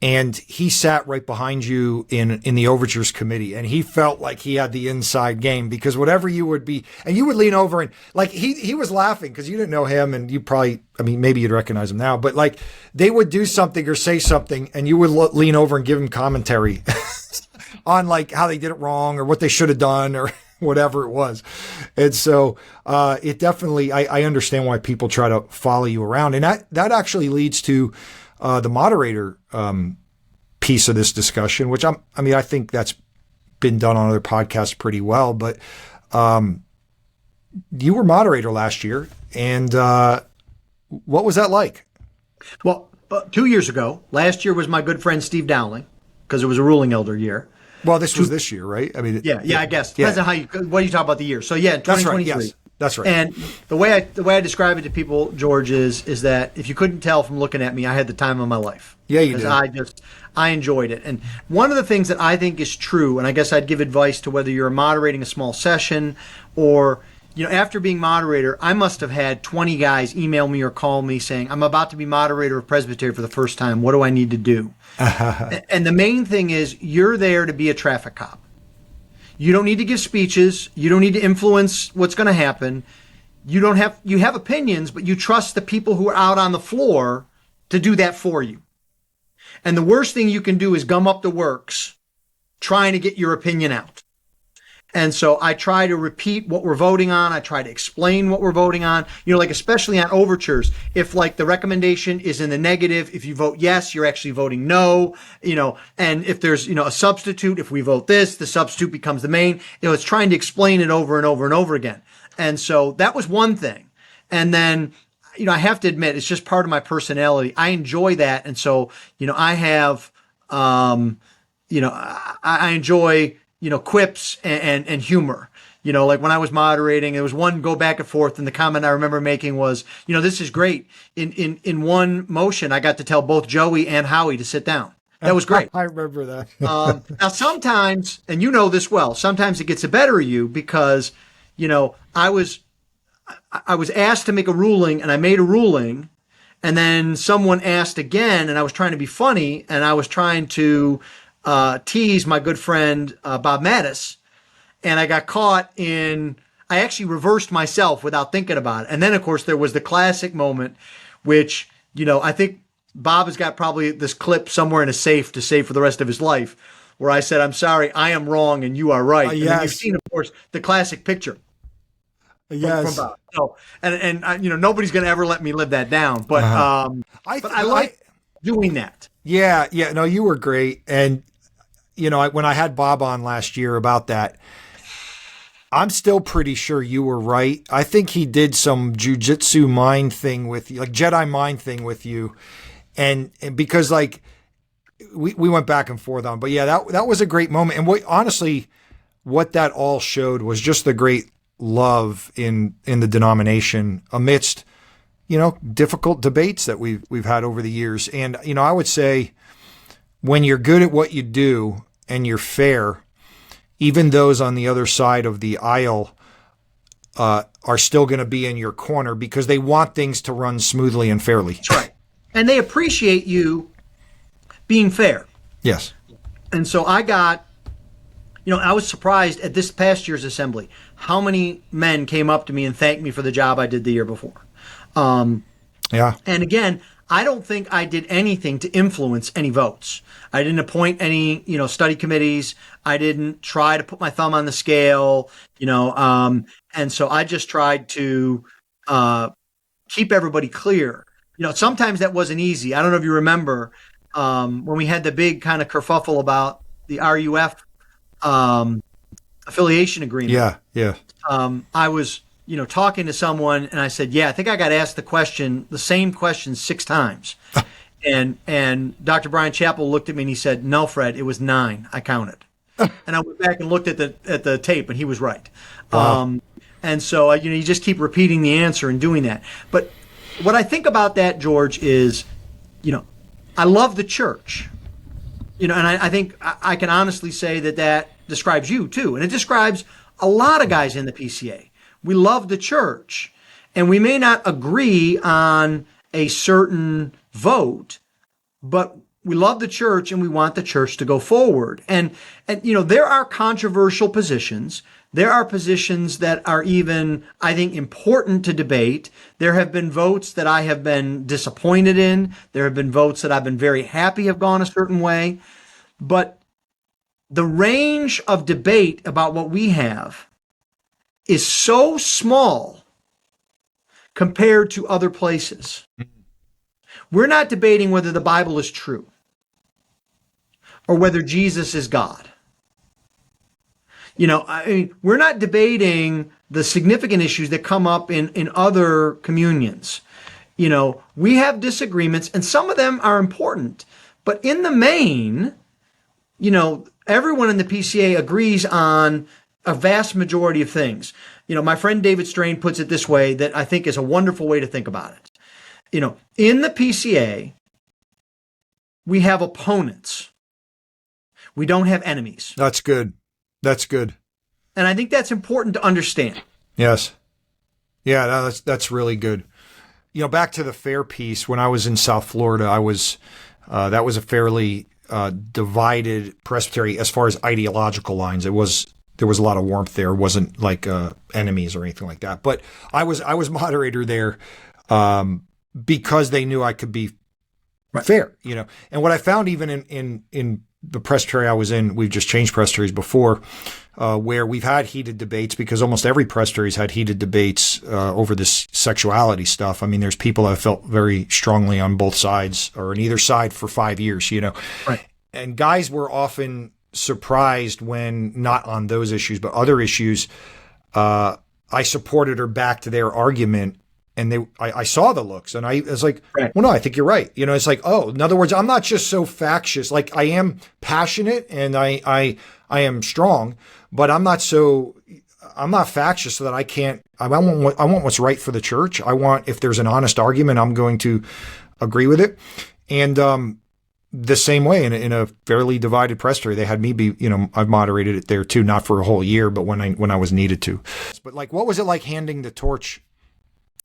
And he sat right behind you in the overtures committee, and he felt like he had the inside game because whatever you would be, and you would lean over and like he was laughing because you didn't know him, and you probably, maybe you'd recognize him now, but like they would do something or say something, and you would lean over and give him commentary on like how they did it wrong or what they should have done or whatever it was. And so it definitely, I understand why people try to follow you around, and that actually leads to the moderator piece of this discussion, which I think that's been done on other podcasts pretty well. But you were moderator last year, and what was that like? Well, 2 years ago, last year was my good friend Steve Dowling, because it was a ruling elder year. Well, this was this year, right? I guess depends on what you talk about the year. So yeah, 2023. That's right. Yes. That's right. And the way I describe it to people, George, is that if you couldn't tell from looking at me, I had the time of my life. Yeah, you did. I enjoyed it. And one of the things that I think is true, and I guess I'd give advice to whether you're moderating a small session or, after being moderator, I must have had 20 guys email me or call me saying, I'm about to be moderator of Presbytery for the first time. What do I need to do? And the main thing is you're there to be a traffic cop. You don't need to give speeches. You don't need to influence what's going to happen. You have opinions, but you trust the people who are out on the floor to do that for you. And the worst thing you can do is gum up the works trying to get your opinion out. And so I try to repeat what we're voting on. I try to explain what we're voting on, like especially on overtures. If like the recommendation is in the negative, if you vote yes, you're actually voting no, and if there's, a substitute, if we vote this, the substitute becomes the main, it's trying to explain it over and over and over again. And so that was one thing. And then, I have to admit, it's just part of my personality. I enjoy that. And so, I have, I enjoy, quips and humor. Like when I was moderating, there was one go back and forth, and the comment I remember making was, this is great. In one motion, I got to tell both Joey and Howie to sit down. That was great. I remember that. Now sometimes, and you know this well, sometimes it gets the better of you because, I was asked to make a ruling, and I made a ruling, and then someone asked again, and I was trying to be funny, and I was trying to tease my good friend Bob Mattis, and I got caught I actually reversed myself without thinking about it. And then, of course, there was the classic moment, which, I think Bob has got probably this clip somewhere in a safe to save for the rest of his life, where I said, "I'm sorry, I am wrong and you are right." Yes. And then you've seen, of course, the classic picture. Yes. From Bob. So, and nobody's going to ever let me live that down. But I like doing that. Yeah. No, you were great. And, when I had Bob on last year about that, I'm still pretty sure you were right. I think he did some jujitsu mind thing with you, like Jedi mind thing with you. And because like we went back and forth on, but yeah, that was a great moment. And what that all showed was just the great love in the denomination amidst, difficult debates that we've had over the years. And, I would say when you're good at what you do and you're fair, even those on the other side of the aisle are still going to be in your corner because they want things to run smoothly and fairly. That's right. And they appreciate you being fair. Yes. And so I got, I was surprised at this past year's assembly how many men came up to me and thanked me for the job I did the year before. Yeah. And again, I don't think I did anything to influence any votes. I didn't appoint any, study committees. I didn't try to put my thumb on the scale, and so I just tried to keep everybody clear. Sometimes that wasn't easy. I don't know if you remember when we had the big kind of kerfuffle about the RUF affiliation agreement. Yeah. I was, talking to someone, and I said, "Yeah, I think I got asked the same question 6 times." And Dr. Brian Chappell looked at me and he said, "No, Fred, it was 9. I counted." And I went back and looked at the tape, and he was right. Wow. And so, you just keep repeating the answer and doing that. But what I think about that, George, is, I love the church. And I think I can honestly say that describes you too. And it describes a lot of guys in the PCA. We love the church, and we may not agree on a certain vote, but we love the church and we want the church to go forward. And there are controversial positions. There are positions that are even, I think, important to debate. There have been votes that I have been disappointed in. There have been votes that I've been very happy have gone a certain way. But the range of debate about what we have is so small compared to other places. We're not debating whether the Bible is true or whether Jesus is God. We're not debating the significant issues that come up in other communions. We have disagreements, and some of them are important. But in the main, everyone in the PCA agrees on a vast majority of things. My friend David Strain puts it this way that I think is a wonderful way to think about it. In the PCA, we have opponents. We don't have enemies. That's good. And I think that's important to understand. Yes. Yeah, that's really good. Back to the fair piece, when I was in South Florida, that was a fairly divided presbytery as far as ideological lines. there was a lot of warmth there. It wasn't like enemies or anything like that. But I was moderator there because they knew I could be fair, And what I found even in the presbytery I was in, we've just changed presbyteries before, where we've had heated debates, because almost every presbytery's had heated debates over this sexuality stuff. I mean, there's people that have felt very strongly on both sides or on either side for 5 years, Right. And guys were often surprised when not on those issues, but other issues, I supported or backed their argument. And I saw the looks, and I was like, well, no, I think you're right. It's like, oh, in other words, I'm not just so factious. Like, I am passionate and I am strong, but I'm not factious so that I want what's right for the church. I want, if there's an honest argument, I'm going to agree with it. And, the same way in a fairly divided presbytery, they had me be, I've moderated it there too, not for a whole year, but when I was needed to. But like, what was it like handing the torch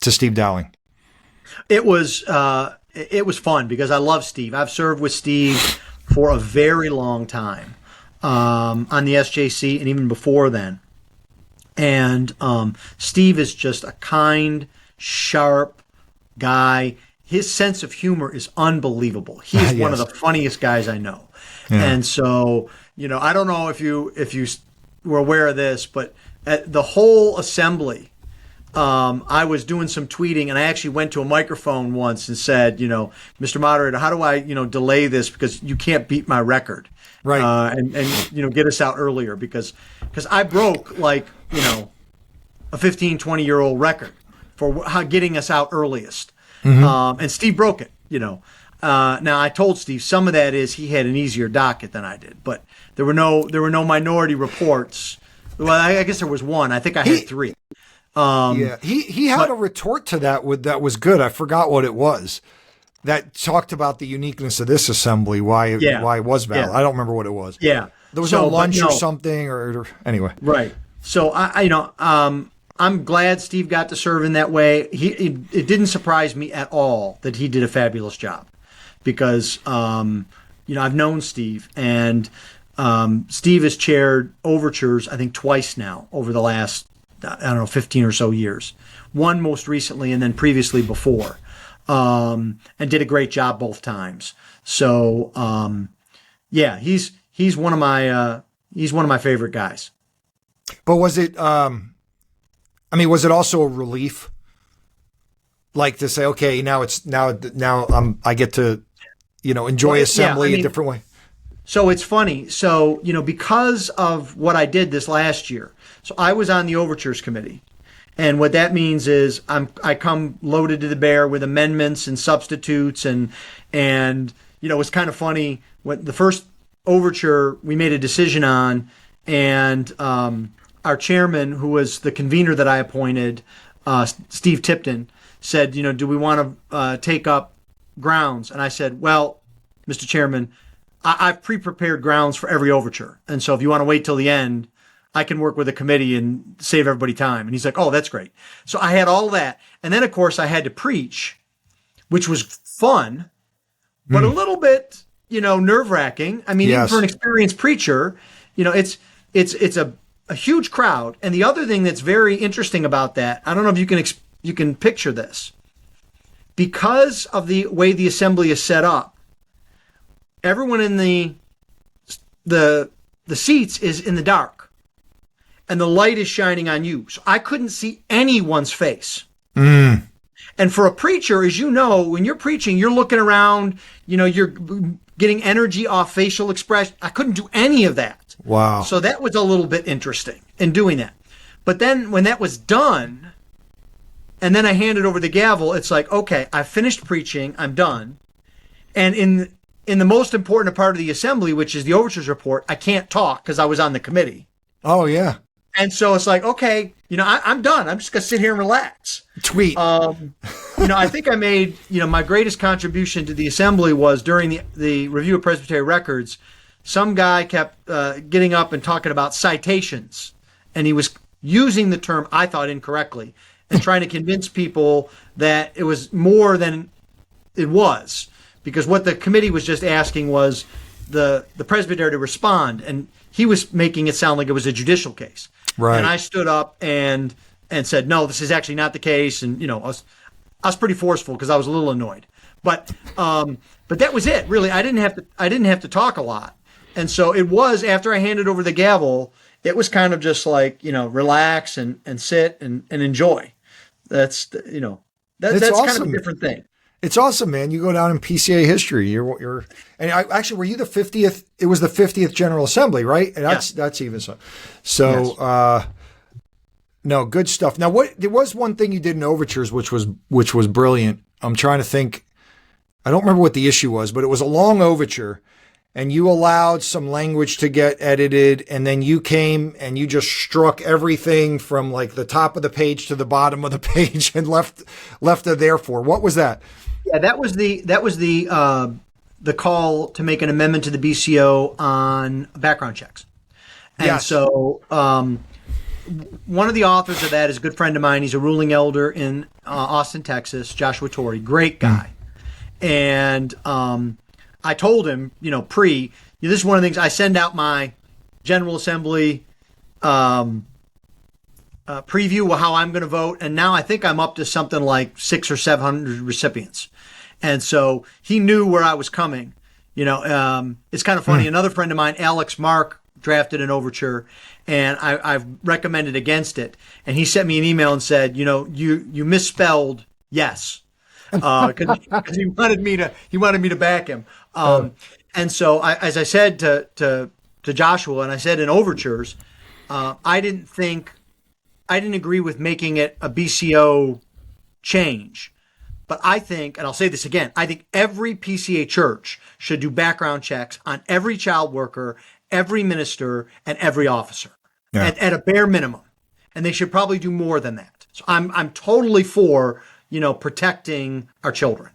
to Steve Dowling? It was fun because I love Steve. I've served with Steve for a very long time on the SJC and even before then. And Steve is just a kind, sharp guy. His sense of humor is unbelievable. He is one of the funniest guys I know. Yeah. And so, I don't know if you were aware of this, but at the whole assembly, I was doing some tweeting, and I actually went to a microphone once and said, Mr. Moderator, how do I, delay this, because you can't beat my record, right? And get us out earlier, because I broke like a 15, 20-year-old record for getting us out earliest, and Steve broke it. Now I told Steve some of that is he had an easier docket than I did, but there were no minority reports. Well, I guess there was one. I think I had three. He had a retort to that was good. I forgot what it was. That talked about the uniqueness of this assembly, why it was valid. I don't remember what it was. Yeah, there was no lunch or something, or anyway. Right. So I'm glad Steve got to serve in that way. It didn't surprise me at all that he did a fabulous job, because I've known Steve, and Steve has chaired overtures I think twice now over the last 15 or so years. One most recently, and then previously before, and did a great job both times. So, he's one of my favorite guys. But was it? Was it also a relief, like to say, okay, now I get to, enjoy assembly a different way? So it's funny. So, because of what I did this last year, so I was on the Overtures Committee. And what that means is I come loaded to the bear with amendments and substitutes. And it's kind of funny. When the first overture we made a decision on, and our chairman, who was the convener that I appointed, Steve Tipton, said, do we want to take up grounds? And I said, well, Mr. Chairman, I've pre-prepared grounds for every overture. And so if you want to wait till the end, I can work with the committee and save everybody time. And he's like, oh, that's great. So I had all that. And then, of course, I had to preach, which was fun, but a little bit, nerve-wracking. I mean, even for an experienced preacher, it's a huge crowd. And the other thing that's very interesting about that, I don't know if you can picture this. Because of the way the assembly is set up, everyone in the seats is in the dark, and the light is shining on you. So I couldn't see anyone's face. And for a preacher, as you know, when you're preaching, you're looking around, you're getting energy off facial expression. I couldn't do any of that. Wow. So that was a little bit interesting in doing that. But then when that was done, and then I handed over the gavel, it's like, okay, I finished preaching, I'm done. And in the most important part of the assembly, which is the overtures report, I can't talk because I was on the committee. Oh, yeah. And so it's like, okay, I'm done. I'm just going to sit here and relax. Tweet. I think I made, my greatest contribution to the assembly was during the review of Presbytery records. Some guy kept getting up and talking about citations, and he was using the term, I thought, incorrectly, and trying to convince people that it was more than it was. Because what the committee was just asking was the presbytery to respond. And he was making it sound like it was a judicial case. Right. And I stood up and said, no, this is actually not the case. And, I was pretty forceful because I was a little annoyed. But that was it, really. I didn't have to talk a lot. And so it was, after I handed over the gavel, it was kind of just like, relax and sit and enjoy. That's awesome. Kind of a different thing. It's awesome, man. You go down in PCA history. Were you the 50th? It was the 50th General Assembly, right? And that's even so. So, yes. No, good stuff. Now, there was one thing you did in overtures, which was brilliant. I'm trying to think. I don't remember what the issue was, but it was a long overture, and you allowed some language to get edited, and then you came and you just struck everything from like the top of the page to the bottom of the page and left it there for. What was that? Yeah, that was the call to make an amendment to the BCO on background checks. And yes. So one of the authors of that is a good friend of mine. He's a ruling elder in Austin, Texas, Joshua Torrey, great guy. And I told him, this is one of the things I send out my General Assembly preview of how I'm going to vote. And now I think I'm up to something like 600 or 700 recipients. And so he knew where I was coming. It's kind of funny. Another friend of mine, Alex Mark, drafted an overture, and I've recommended against it. And he sent me an email and said, you misspelled yes. Because he wanted me to back him. And so as I said to Joshua, and I said in overtures, I didn't agree with making it a BCO change. But I think, and I'll say this again, I think every PCA church should do background checks on every child worker, every minister, and every officer at a bare minimum. And they should probably do more than that. So I'm totally for, protecting our children.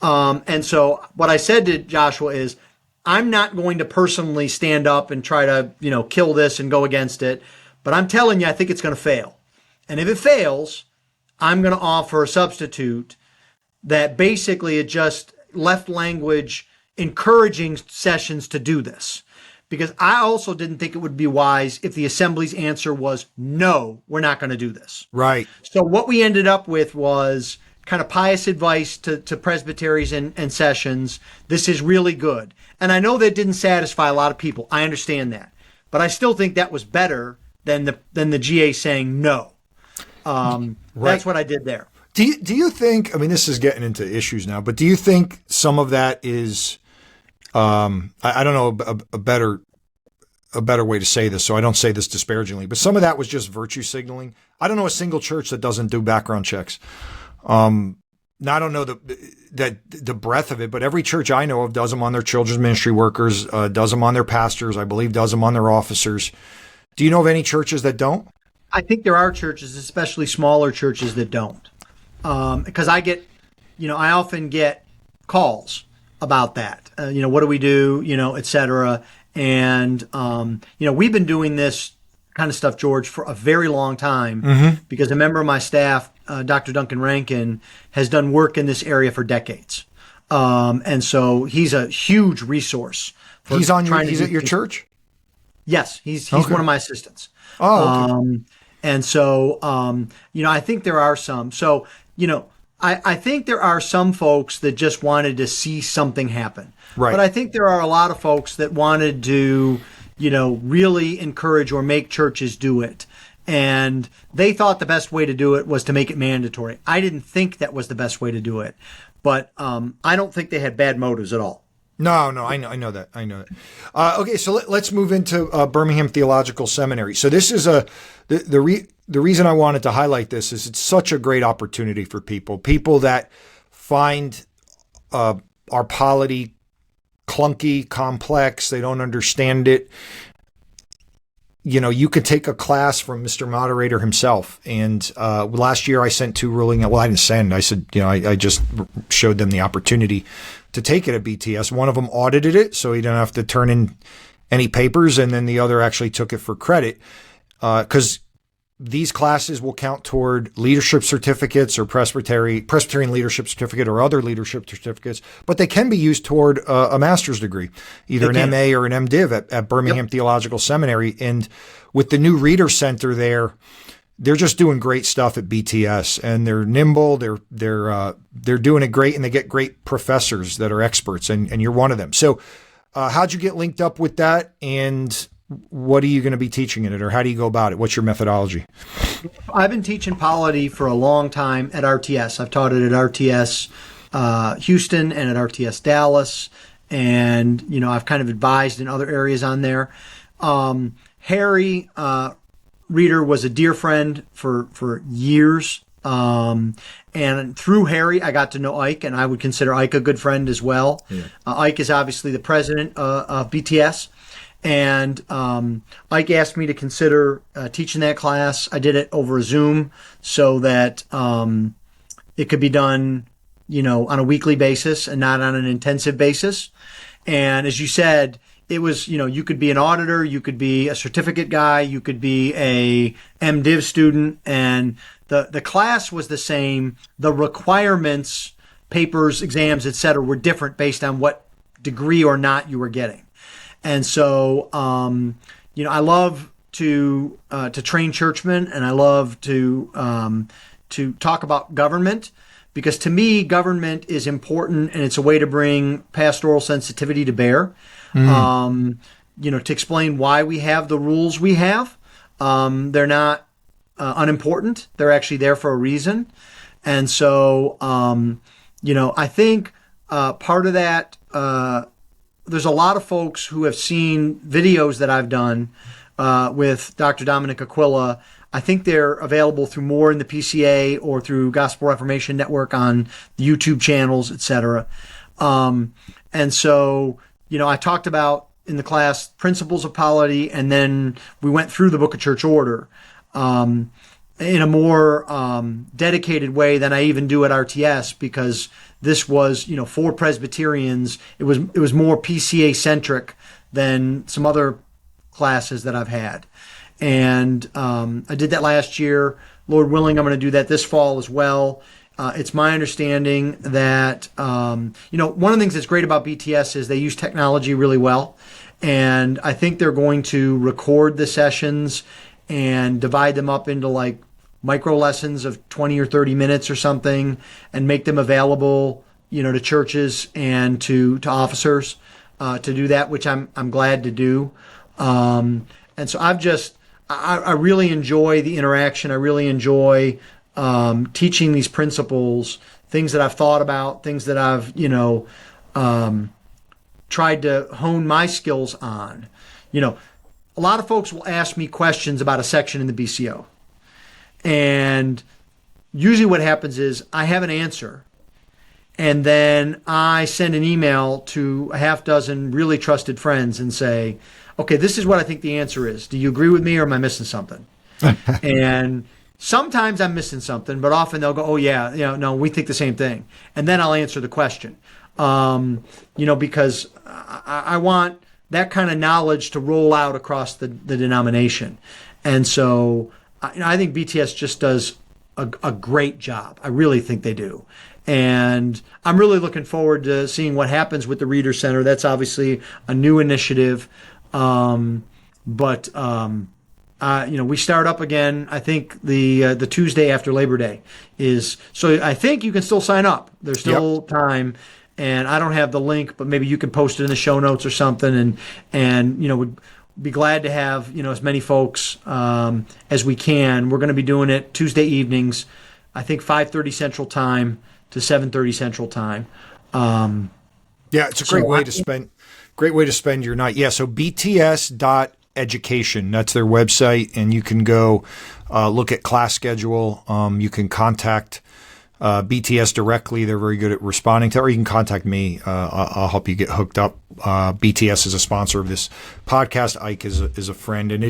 And so what I said to Joshua is, I'm not going to personally stand up and try to, kill this and go against it. But I'm telling you, I think it's going to fail. And if it fails, I'm going to offer a substitute that basically it just left language encouraging sessions to do this. Because I also didn't think it would be wise if the assembly's answer was, no, we're not going to do this. Right. So what we ended up with was kind of pious advice to presbyteries and sessions. This is really good. And I know that didn't satisfy a lot of people. I understand that. But I still think that was better than the GA saying no. Right. That's what I did there. Do you think, this is getting into issues now, but do you think some of that is, I don't know a better way to say this, so I don't say this disparagingly, but some of that was just virtue signaling. I don't know a single church that doesn't do background checks. Now, I don't know the breadth of it, but every church I know of does them on their children's ministry workers, does them on their pastors, I believe does them on their officers. Do you know of any churches that don't? I think there are churches, especially smaller churches, that don't. Because I often get calls about that. What do we do, et cetera. And, we've been doing this kind of stuff, George, for a very long time because a member of my staff, Dr. Duncan Rankin, has done work in this area for decades. And so he's a huge resource. He's at your church? Yes, he's one of my assistants. Oh, okay. And so, I think there are some. So, I think there are some folks that just wanted to see something happen. Right. But I think there are a lot of folks that wanted to, really encourage or make churches do it. And they thought the best way to do it was to make it mandatory. I didn't think that was the best way to do it. But I don't think they had bad motives at all. No, I know that. Okay, so let's move into Birmingham Theological Seminary. So this is the reason I wanted to highlight this is it's such a great opportunity for people that find our polity clunky, complex, they don't understand it. You could take a class from Mr. Moderator himself. And last year I sent 2 ruling. Well, I didn't send. I said, I just showed them the opportunity to take it at BTS. One of them audited it, so he didn't have to turn in any papers, and then the other actually took it for credit. Because these classes will count toward leadership certificates or Presbyterian leadership certificate or other leadership certificates, but they can be used toward a master's degree, either an MA or an MDiv at Birmingham Theological Seminary. And with the new Reader Center there, they're just doing great stuff at BTS, and they're nimble. They're doing it great, and they get great professors that are experts, and you're one of them. So, how'd you get linked up with that, and what are you going to be teaching in it, or how do you go about it? What's your methodology? I've been teaching polity for a long time at RTS. I've taught it at RTS Houston and at RTS Dallas, and I've kind of advised in other areas on there. Harry Reader was a dear friend for years. And through Harry, I got to know Ike, and I would consider Ike a good friend as well. Yeah. Ike is obviously the president of BTS. And Ike asked me to consider teaching that class. I did it over Zoom so that it could be done, on a weekly basis and not on an intensive basis. And as you said, it was, you could be an auditor, you could be a certificate guy, you could be a MDiv student, and the class was the same. The requirements, papers, exams, etc., were different based on what degree or not you were getting. And so, I love to train churchmen, and I love to talk about government, because to me, government is important, and it's a way to bring pastoral sensitivity to bear. To explain why we have the rules we have. They're not unimportant. They're actually there for a reason. And so, I think part of that, there's a lot of folks who have seen videos that I've done with Dr. Dominic Aquila. I think they're available through more in the PCA or through Gospel Reformation Network on the YouTube channels, etc. And so, I talked about in the class principles of polity, and then we went through the Book of Church Order in a more dedicated way than I even do at RTS, because this was, for Presbyterians. It was more PCA centric than some other classes that I've had. And I did that last year. Lord willing, I'm going to do that this fall as well. It's my understanding that, one of the things that's great about BTS is they use technology really well. And I think they're going to record the sessions and divide them up into like micro lessons of 20 or 30 minutes or something, and make them available, to churches and to officers to do that, which I'm glad to do. And so I really enjoy the interaction. I really enjoy teaching these principles, things that I've thought about, things that I've, tried to hone my skills on. A lot of folks will ask me questions about a section in the BCO. And usually what happens is I have an answer, and then I send an email to a half dozen really trusted friends and say, okay, this is what I think the answer is. Do you agree with me, or am I missing something? And sometimes I'm missing something, but often they'll go, oh yeah, no, we think the same thing. And then I'll answer the question, because I want that kind of knowledge to roll out across the denomination. And so I think BTS just does a great job. I really think they do. And I'm really looking forward to seeing what happens with the Reader Center. That's obviously a new initiative. But we start up again. I think the Tuesday after Labor Day is. So I think you can still sign up. There's still time, and I don't have the link, but maybe you can post it in the show notes or something. And would be glad to have as many folks as we can. We're going to be doing it Tuesday evenings, I think 5:30 Central Time to 7:30 Central Time. It's a great way to spend. Great way to spend your night. Yeah, so bts.education, that's their website, and you can go look at class schedule. You can contact BTS directly. They're very good at responding to, or you can contact me. I'll help you get hooked up. BTS is a sponsor of this podcast. Ike is a friend, and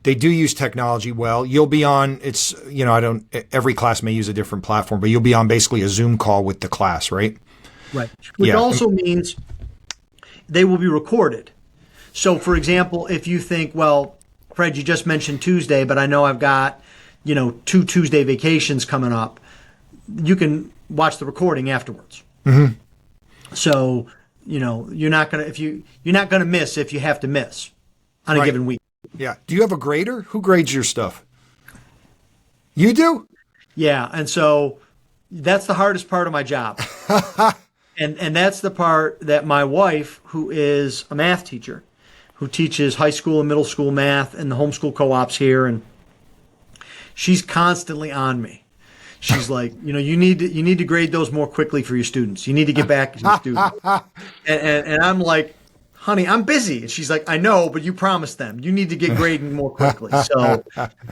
they do use technology well. You'll be on, every class may use a different platform, but you'll be on basically a Zoom call with the class, right? Right. Which also means they will be recorded. So, for example, if you think, well, Fred, you just mentioned Tuesday, but I know I've got, 2 Tuesday vacations coming up, you can watch the recording afterwards. Mm-hmm. So, you're not gonna miss if you have to miss on a given week. Yeah. Do you have a grader? Who grades your stuff? You do? Yeah, and so that's the hardest part of my job. and that's the part that my wife, who is a math teacher, who teaches high school and middle school math and the homeschool co-ops here, and she's constantly on me. She's like, you need to grade those more quickly for your students. You need to get back to your students. And I'm like, honey, I'm busy. And she's like, I know, but you promised them. You need to get grading more quickly. So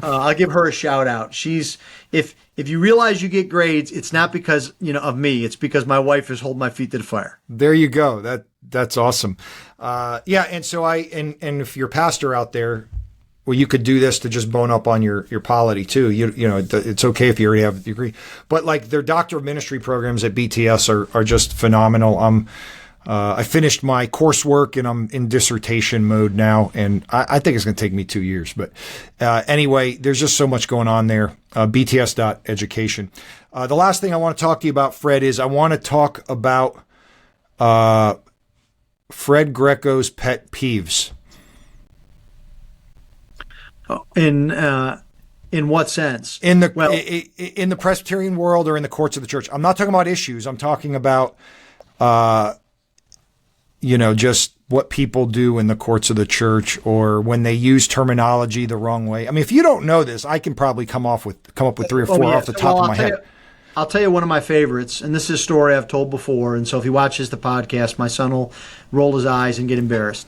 I'll give her a shout out. If you realize you get grades, it's not because of me. It's because my wife is holding my feet to the fire. There you go. That's awesome. And so and if you're a pastor out there, well, you could do this to just bone up on your polity too. It's okay if you already have a degree, but like their Doctor of Ministry programs at BTS are just phenomenal. I finished my coursework and I'm in dissertation mode now, and I think it's going to take me 2 years. But anyway, there's just so much going on there. BTS.education. The last thing I want to talk to you about, Fred, is I want to talk about Fred Greco's pet peeves. In what sense? In the Presbyterian world or in the courts of the church. I'm not talking about issues. I'm talking about just what people do in the courts of the church or when they use terminology the wrong way. I mean, if you don't know this, I can probably come up with 3 or 4 off the top of my head. I'll tell you one of my favorites, and this is a story I've told before. And so if he watches the podcast, my son will roll his eyes and get embarrassed.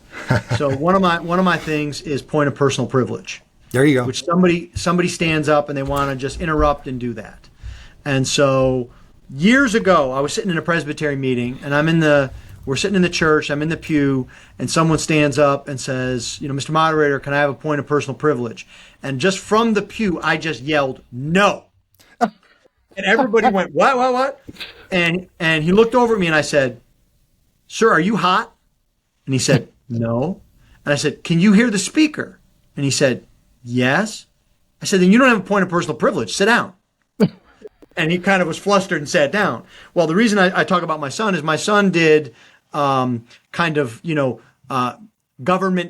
So one of my things is point of personal privilege. There you go. Which somebody stands up and they want to just interrupt and do that. And so years ago, I was sitting in a Presbyterian meeting, and we're sitting in the church, I'm in the pew, and someone stands up and says, Mr. Moderator, can I have a point of personal privilege? And just from the pew, I just yelled, no. And everybody went, what? And he looked over at me and I said, sir, are you hot? And he said, no. And I said, can you hear the speaker? And he said, yes. I said, then you don't have a point of personal privilege. Sit down. And he kind of was flustered and sat down. Well, the reason I talk about my son is my son did government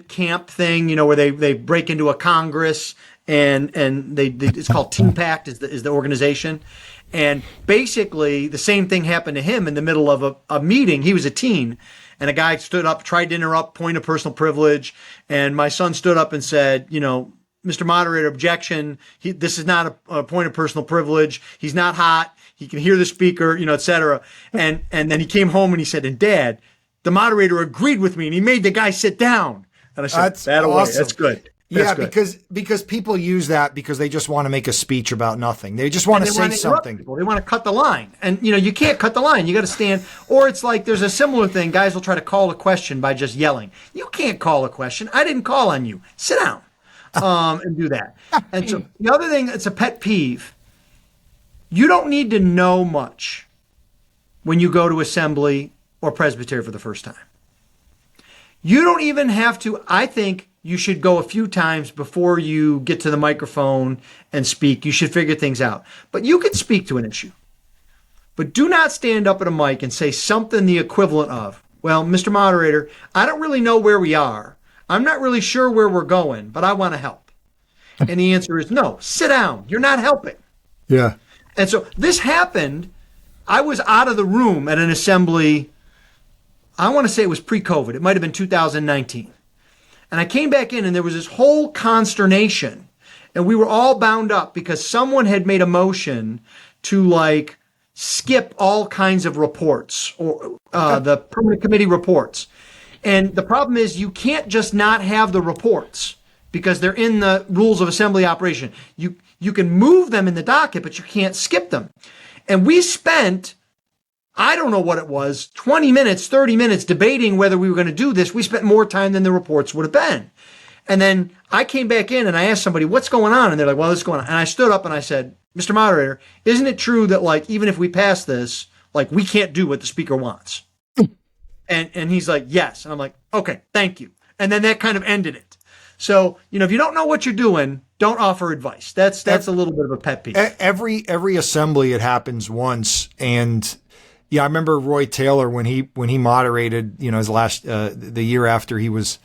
camp thing, where they break into a Congress and it's called Team Pact is the organization. And basically the same thing happened to him in the middle of a meeting. He was a teen, and a guy stood up, tried to interrupt, point of personal privilege. And my son stood up and said, Mr. Moderator, objection. This is not a point of personal privilege. He's not hot. He can hear the speaker, et cetera. And then he came home and he said, and Dad, the moderator agreed with me and he made the guy sit down. And I said, that's awesome. Away. That's good. Yeah, because people use that because they just want to make a speech about nothing. They just want to say something. People. They want to cut the line. And, you can't cut the line. You got to stand. Or it's like there's a similar thing. Guys will try to call a question by just yelling. You can't call a question. I didn't call on you. Sit down and do that. And so the other thing, it's a pet peeve. You don't need to know much when you go to assembly or presbytery for the first time. You don't even have to, I think you should go a few times before you get to the microphone and speak. You should figure things out. But you can speak to an issue. But do not stand up at a mic and say something the equivalent of, well, Mr. Moderator, I don't really know where we are. I'm not really sure where we're going, but I want to help. And the answer is no, sit down. You're not helping. Yeah. And so this happened. I was out of the room at an assembly. I want to say it was pre-COVID. It might have been 2019. And I came back in and there was this whole consternation. And we were all bound up because someone had made a motion to skip all kinds of reports or the permanent committee reports. And the problem is you can't just not have the reports because they're in the rules of assembly operation. You can move them in the docket, but you can't skip them. And we spent, I don't know what it was, 20 minutes, 30 minutes debating whether we were going to do this. We spent more time than the reports would have been. And then I came back in and I asked somebody, what's going on? And they're like, well, this is going on. And I stood up and I said, Mr. Moderator, isn't it true that even if we pass this, we can't do what the speaker wants? And he's like, yes. And I'm like, okay, thank you. And then that kind of ended it. So, if you don't know what you're doing, don't offer advice. That's a little bit of a pet peeve. Every assembly, it happens once. And yeah, I remember Roy Taylor when he moderated, his last, the year after he was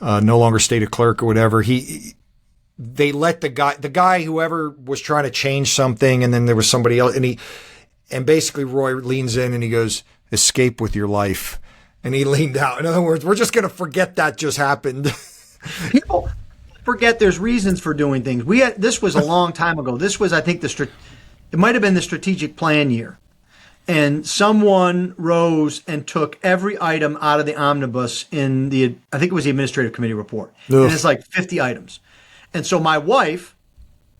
no longer stated clerk or whatever, they let the guy, whoever was trying to change something, and then there was somebody else, and basically Roy leans in and he goes, "Escape with your life." And he leaned out. In other words, we're just going to forget that just happened. People forget there's reasons for doing things. This was a long time ago. This was, I think, it might have been the strategic plan year. And someone rose and took every item out of the omnibus I think it was the administrative committee report. Ugh. And it's like 50 items. And so my wife,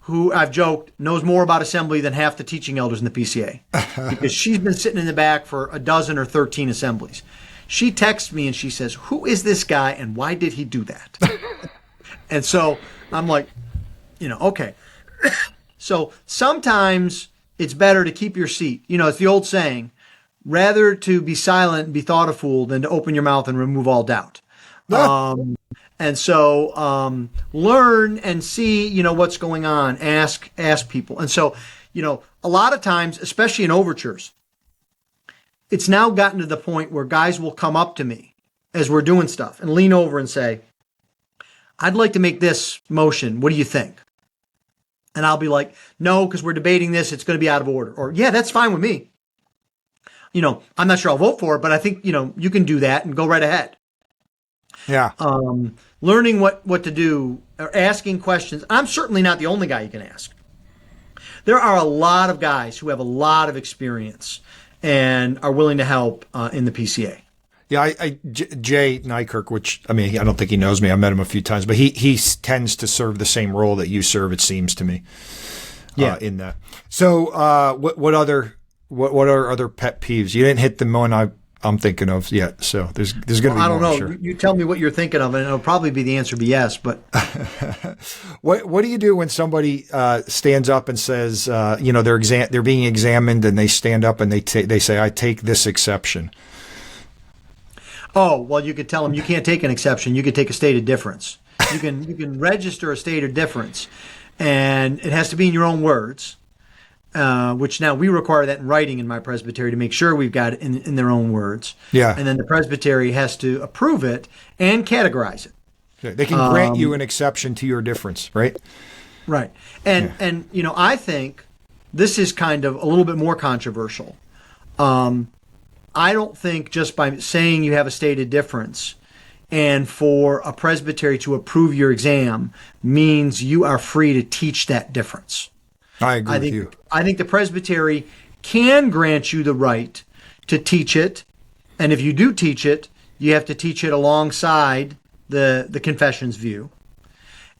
who I've joked knows more about assembly than half the teaching elders in the PCA, because she's been sitting in the back for a dozen or 13 assemblies. She texts me and she says, "Who is this guy and why did he do that?" And so I'm like, okay. So sometimes it's better to keep your seat. It's the old saying, rather to be silent and be thought a fool than to open your mouth and remove all doubt. And so learn and see, what's going on. Ask people. And so, a lot of times, especially in overtures, it's now gotten to the point where guys will come up to me as we're doing stuff and lean over and say, "I'd like to make this motion. What do you think?" And I'll be like, "No, because we're debating this. It's going to be out of order." Or, "Yeah, that's fine with me. I'm not sure I'll vote for it, but I think, you can do that and go right ahead." Yeah. Learning what to do, or asking questions. I'm certainly not the only guy you can ask. There are a lot of guys who have a lot of experience and are willing to help in the PCA. Yeah, Jay Nykirk, which, I don't think he knows me. I met him a few times, but he tends to serve the same role that you serve, it seems to me, in that. So what are other pet peeves? You didn't hit the one I'm thinking of yet, so there's going to be more. I don't know. Sure. You tell me what you're thinking of, and it'll probably be the answer be yes. But what do you do when somebody stands up and says, they're being examined, and they stand up and they say, "I take this exception"? Oh, well, you could tell them you can't take an exception. You could take a stated difference. You can register a stated difference, and it has to be in your own words. Which now we require that in writing in my presbytery to make sure we've got it in their own words. Yeah. And then the presbytery has to approve it and categorize it. Okay. They can grant you an exception to your difference, right? Right. And I think this is kind of a little bit more controversial. I don't think just by saying you have a stated difference and for a presbytery to approve your exam means you are free to teach that difference. I agree with you. I think the presbytery can grant you the right to teach it, and if you do teach it, you have to teach it alongside the confession's view.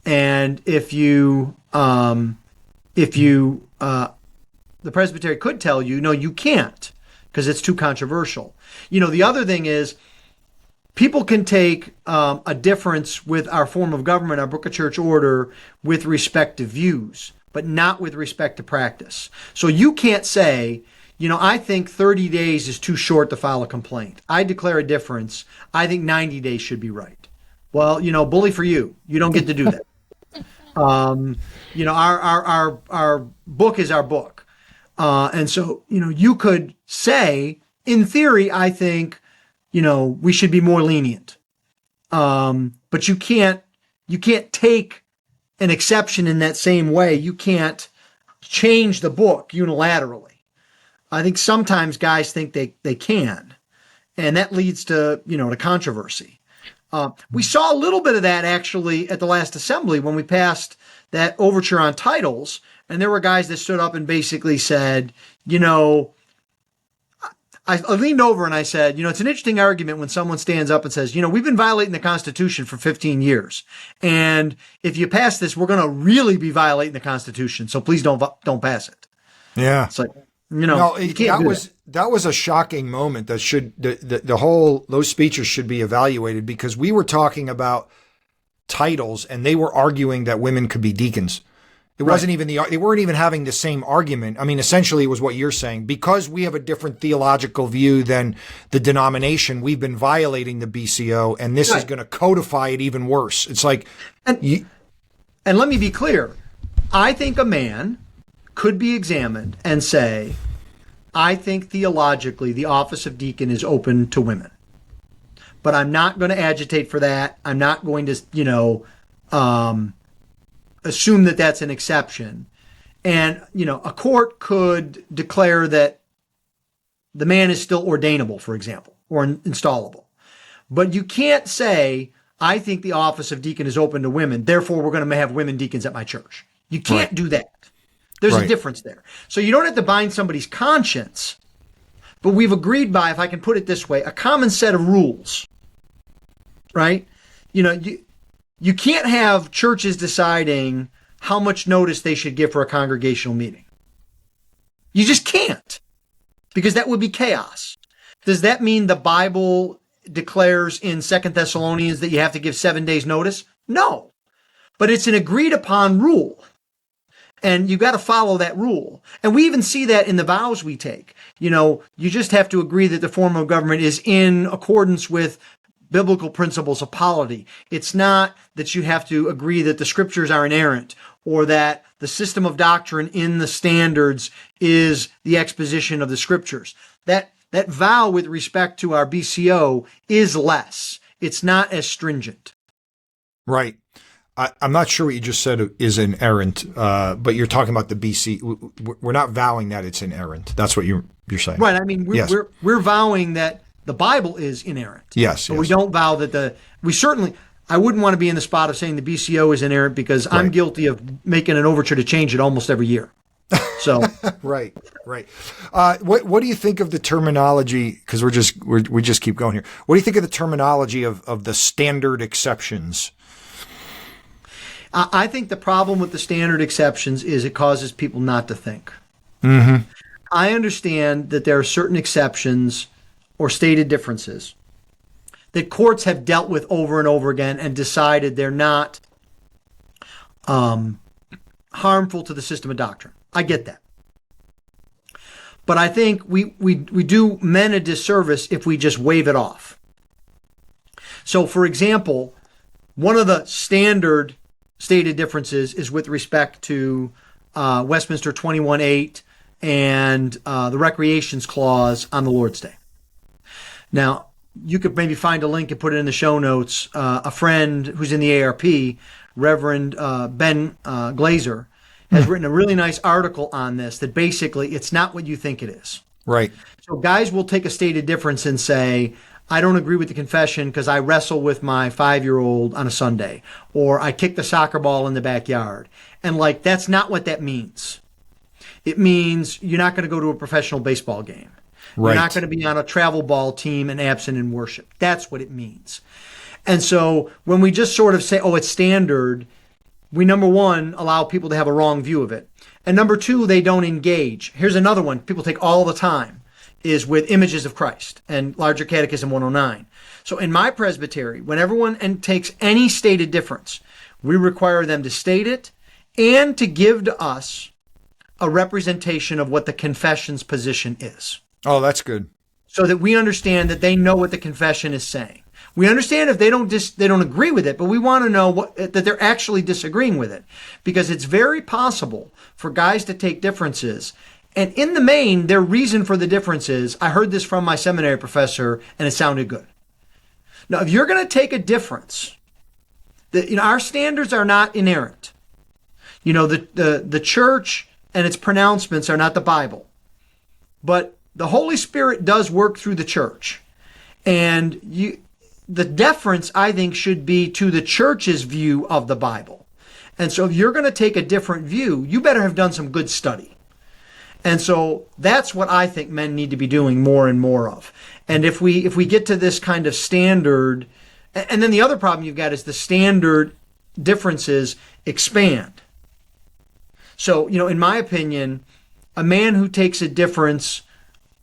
And if the presbytery could tell you, no, you can't, because it's too controversial. The other thing is, people can take a difference with our form of government, our Book of Church Order, with respect to views, but not with respect to practice. So you can't say, I think 30 days is too short to file a complaint. I declare a difference. I think 90 days should be right. Well, bully for you. You don't get to do that. Our book is our book. And so, you could say, in theory, I think, we should be more lenient. But you can't take an exception in that same way. You can't change the book unilaterally. I think sometimes guys think they can, and that leads to, to controversy. We saw a little bit of that actually at the last assembly when we passed that overture on titles, and there were guys that stood up and basically said, I leaned over and I said, it's an interesting argument when someone stands up and says, we've been violating the Constitution for 15 years. And if you pass this, we're going to really be violating the Constitution. So please don't pass it. Yeah. It's like, that was a shocking moment that should, those speeches should be evaluated, because we were talking about titles and they were arguing that women could be deacons. It wasn't even they weren't even having the same argument. I mean, essentially it was what you're saying. Because we have a different theological view than the denomination, we've been violating the BCO, and this is going to codify it even worse. It's like... And let me be clear. I think a man could be examined and say, I think theologically the office of deacon is open to women. But I'm not going to agitate for that. I'm not going to, assume that that's an exception. And, a court could declare that the man is still ordainable, for example, or installable. But you can't say, I think the office of deacon is open to women, therefore we're going to have women deacons at my church. You can't do that. There's a difference there. So you don't have to bind somebody's conscience, but we've agreed by, if I can put it this way, a common set of rules, right? You can't have churches deciding how much notice they should give for a congregational meeting. You just can't, because that would be chaos. Does that mean the Bible declares in 2 Thessalonians that you have to give 7 days notice? No, but it's an agreed upon rule. And you've got to follow that rule. And we even see that in the vows we take. You just have to agree that the form of government is in accordance with biblical principles of polity. It's not that you have to agree that the scriptures are inerrant or that the system of doctrine in the standards is the exposition of the scriptures. That vow with respect to our BCO is less. It's not as stringent. Right. I'm not sure what you just said is inerrant, but you're talking about the BC. We're not vowing that it's inerrant. That's what you're saying. Right. I mean, we're vowing that the Bible is inerrant. Yes. But we don't vow that I wouldn't want to be in the spot of saying the BCO is inerrant, because I'm guilty of making an overture to change it almost every year. So right. What do you think of the terminology? Because we just keep going here. What do you think of the terminology of the standard exceptions? I think the problem with the standard exceptions is it causes people not to think. Mm-hmm. I understand that there are certain exceptions or stated differences that courts have dealt with over and over again and decided they're not harmful to the system of doctrine. I get that. But I think we do men a disservice if we just wave it off. So, for example, one of the standard stated differences is with respect to Westminster 21:8 and the recreations clause on the Lord's Day. Now, you could maybe find a link and put it in the show notes. A friend who's in the ARP, Reverend Ben Glazer, has written a really nice article on this, that basically it's not what you think it is. Right. So guys will take a stated difference and say, I don't agree with the confession because I wrestle with my 5-year-old on a Sunday, or I kick the soccer ball in the backyard. And that's not what that means. It means you're not going to go to a professional baseball game. Right. You're not going to be on a travel ball team and absent in worship. That's what it means. And so when we just sort of say, oh, it's standard, we, number one, allow people to have a wrong view of it. And number two, they don't engage. Here's another one people take all the time, is with images of Christ and Larger Catechism 109. So in my presbytery, when everyone takes any stated difference, we require them to state it and to give to us a representation of what the confession's position is. Oh, that's good. So that we understand that they know what the confession is saying. We understand if they don't agree with it, but we want to know that they're actually disagreeing with it, because it's very possible for guys to take differences. And in the main, their reason for the difference is, I heard this from my seminary professor and it sounded good. Now, if you're going to take a difference, our standards are not inerrant. The church and its pronouncements are not the Bible. But the Holy Spirit does work through the church. And the deference, I think, should be to the church's view of the Bible. And so if you're going to take a different view, you better have done some good study. And so that's what I think men need to be doing more and more of. And if we get to this kind of standard, and then the other problem you've got is the standard differences expand. So, in my opinion, a man who takes a difference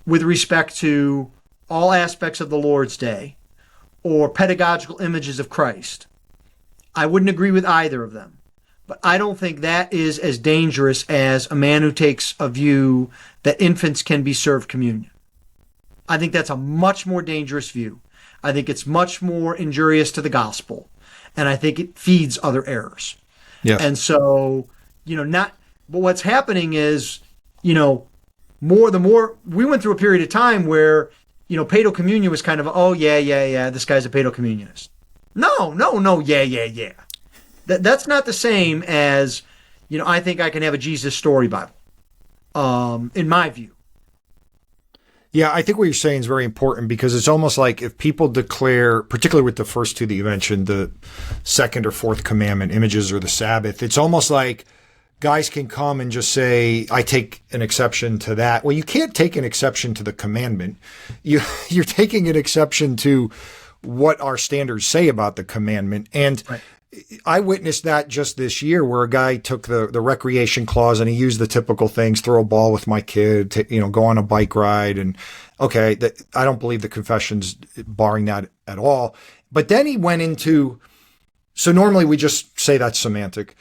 with respect to all aspects of the Lord's Day or pedagogical images of Christ, I wouldn't agree with either of them. But I don't think that is as dangerous as a man who takes a view that infants can be served communion. I think that's a much more dangerous view. I think it's much more injurious to the gospel. And I think it feeds other errors. Yes. And so, but what's happening is, the more we went through a period of time where, paedo communion was kind of, oh, yeah, this guy's a paedo communionist. No, yeah. That's not the same as, I think I can have a Jesus story Bible, in my view. Yeah, I think what you're saying is very important, because it's almost like if people declare, particularly with the first two that you mentioned, the second or fourth commandment, images or the Sabbath, it's almost like guys can come and just say, I take an exception to that. Well, you can't take an exception to the commandment. You're taking an exception to what our standards say about the commandment. And right. I witnessed that just this year, where a guy took the recreation clause and he used the typical things: throw a ball with my kid, go on a bike ride. And okay, I don't believe the confession's barring that at all. But then he went into, so normally we just say that's semantic,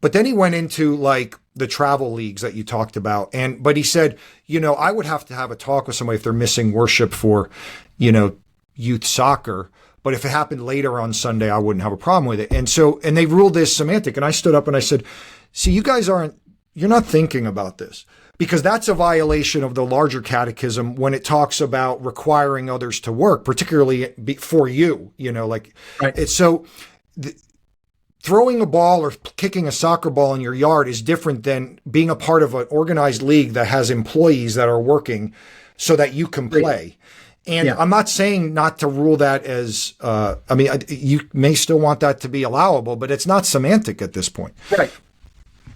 but then he went into like the travel leagues that you talked about. But he said, I would have to have a talk with somebody if they're missing worship for, youth soccer. But if it happened later on Sunday, I wouldn't have a problem with it. And they ruled this semantic. And I stood up and I said, see, you guys you're not thinking about this, because that's a violation of the larger catechism when it talks about requiring others to work, particularly for you, right. It's so throwing a ball or kicking a soccer ball in your yard is different than being a part of an organized league that has employees that are working so that you can play. Right. And yeah. I'm not saying not to rule that as, you may still want that to be allowable, but it's not semantic at this point. Right.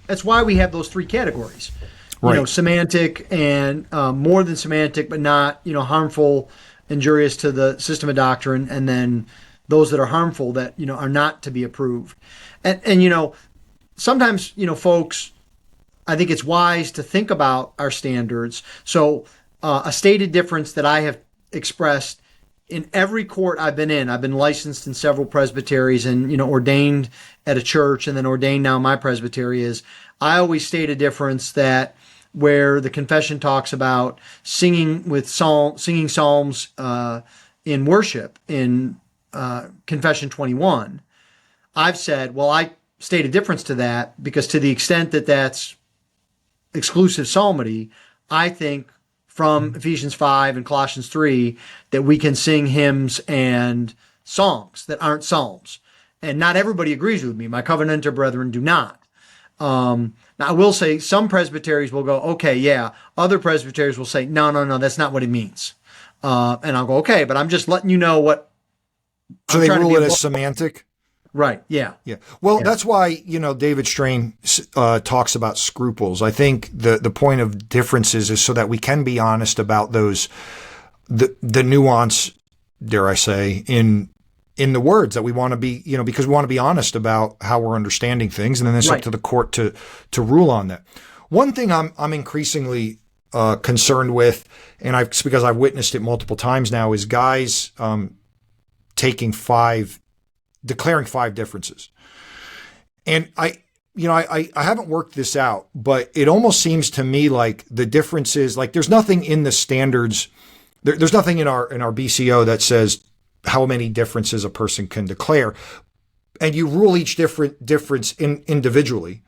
That's why we have those three categories, right. Semantic and more than semantic, but not, harmful, injurious to the system of doctrine. And then those that are harmful that, are not to be approved. And sometimes, folks, I think it's wise to think about our standards. So a stated difference that I have expressed in every court I've been in. I've been licensed in several presbyteries and, ordained at a church and then ordained now in my presbytery, is I always state a difference that where the confession talks about singing psalms in worship in Confession 21, I've said, well, I state a difference to that, because to the extent that that's exclusive psalmody, I think from Ephesians 5 and Colossians 3 that we can sing hymns and songs that aren't psalms. And not everybody agrees with me. My covenanter brethren do not. Now, I will say some presbyteries will go, okay, yeah. Other presbyteries will say, no, that's not what it means. And I'll go, okay, but I'm just letting you know what. So they rule it as semantic? Right. Yeah. Yeah. Well, yeah. That's why, David Strain talks about scruples. I think the point of differences is so that we can be honest about those, the nuance, dare I say, in the words that we want to be, because we want to be honest about how we're understanding things. And then it's right. Up to the court to rule on that. One thing I'm increasingly concerned with, and because I've witnessed it multiple times now, is guys declaring 5 differences. And I haven't worked this out, but it almost seems to me like the difference is like, there's nothing in the standards. There's nothing in our BCO that says how many differences a person can declare. And you rule each difference individually.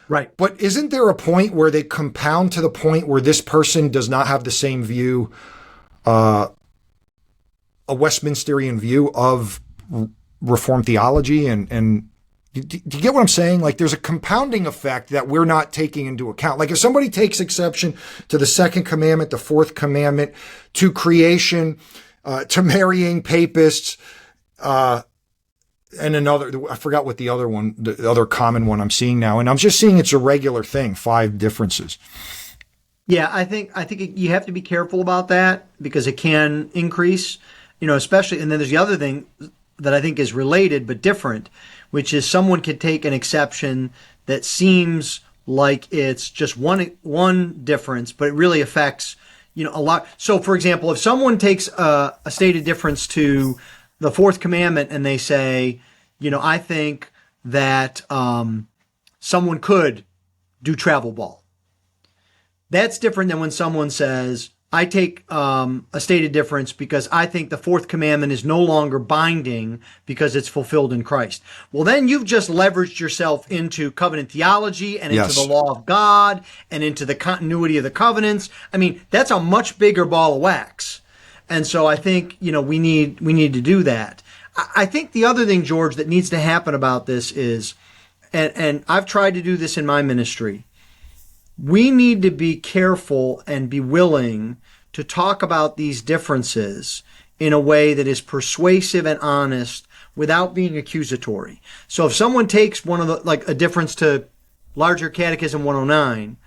Right. But isn't there a point where they compound to the point where this person does not have the same view, a Westminsterian view of Reformed theology, and do you get what I'm saying? Like, there's a compounding effect that we're not taking into account. Like, if somebody takes exception to the second commandment, the fourth commandment, to creation, to marrying papists, and another, I forgot what the other common one I'm seeing now, and I'm just seeing it's a regular thing, 5 differences. Yeah, I think you have to be careful about that, because it can increase, especially, and then there's the other thing that I think is related but different, which is someone could take an exception that seems like it's just one difference, but it really affects, a lot. So, for example, if someone takes a stated difference to the fourth commandment and they say, I think that someone could do travel ball. That's different than when someone says, I take a stated difference because I think the fourth commandment is no longer binding because it's fulfilled in Christ. Well, then you've just leveraged yourself into covenant theology and into the law of God and into the continuity of the covenants. I mean, that's a much bigger ball of wax. And so I think, we need to do that. I think the other thing, George, that needs to happen about this is, and I've tried to do this in my ministry, we need to be careful and be willing to talk about these differences in a way that is persuasive and honest without being accusatory. So if someone takes one of a difference to Larger Catechism 109,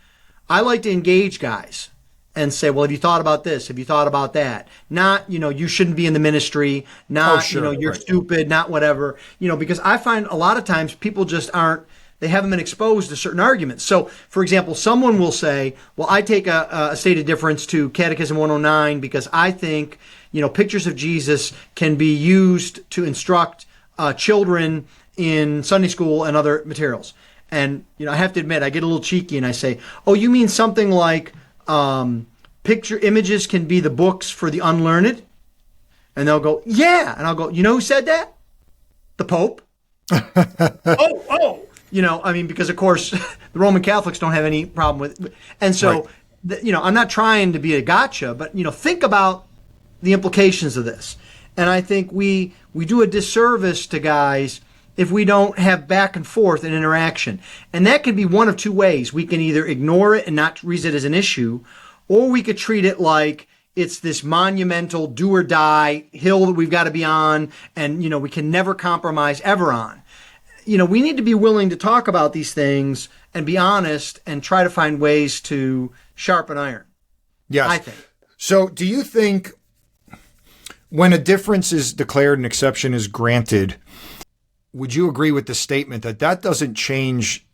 I like to engage guys and say, well, have you thought about this? Have you thought about that? Not, you shouldn't be in the ministry, not, you're stupid, not whatever, because I find a lot of times people just they haven't been exposed to certain arguments. So, for example, someone will say, well, I take a stated difference to Catechism 109 because I think, pictures of Jesus can be used to instruct children in Sunday school and other materials. And, I have to admit, I get a little cheeky and I say, oh, you mean something like picture images can be the books for the unlearned? And they'll go, yeah. And I'll go, you know who said that? The Pope. Oh. Because of course the Roman Catholics don't have any problem with, and so, I'm not trying to be a gotcha, but, think about the implications of this. And I think we do a disservice to guys if we don't have back and forth and interaction. And that can be one of two ways. We can either ignore it and not raise it as an issue, or we could treat it like it's this monumental do or die hill that we've got to be on and, we can never compromise ever on. We need to be willing to talk about these things and be honest and try to find ways to sharpen iron. Yes. I think. So do you think when a difference is declared, an exception is granted, would you agree with the statement that doesn't change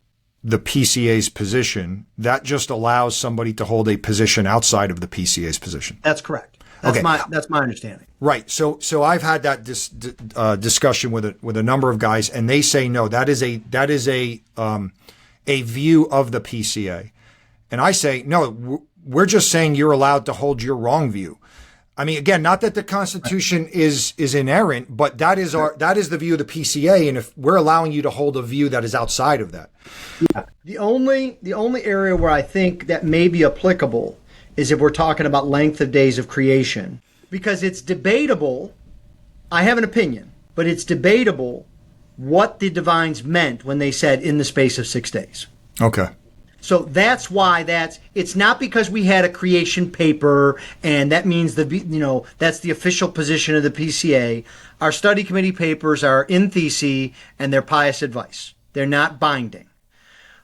the PCA's position? That just allows somebody to hold a position outside of the PCA's position? That's correct. That's my understanding. Right. So I've had that discussion with a number of guys, and they say no. That is a view of the PCA, and I say no. We're just saying you're allowed to hold your wrong view. I mean, again, not that the Constitution is inerrant, but that is the view of the PCA, and if we're allowing you to hold a view that is outside of that. Yeah. The only area where I think that may be applicable is if we're talking about length of days of creation, because it's debatable. I have an opinion, but it's debatable what the divines meant when they said in the space of 6 days. Okay. So that's why it's not because we had a creation paper and that means that's the official position of the PCA. Our study committee papers are in theses and they're pious advice. They're not binding.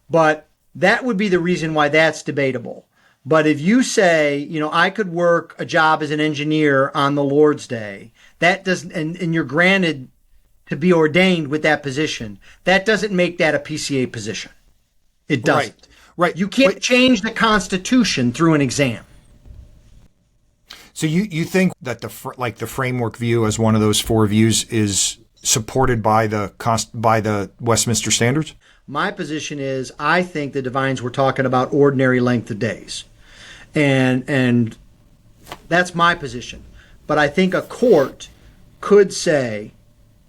But that would be the reason why that's debatable. But if you say, I could work a job as an engineer on the Lord's Day, that doesn't, and you're granted to be ordained with that position, that doesn't make that a PCA position. It doesn't. Right. You can't change the Constitution through an exam. So you think that the framework view as one of those four views is supported by the Westminster Standards? My position is I think the divines were talking about ordinary length of days. And that's my position. But I think a court could say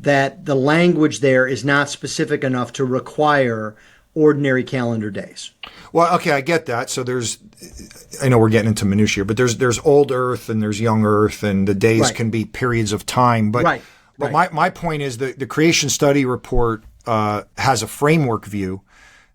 that the language there is not specific enough to require ordinary calendar days. Well, okay, I get that. So I know we're getting into minutiae, but there's old Earth and there's young Earth, and the days can be periods of time. But my point is the Creation Study Report has a framework view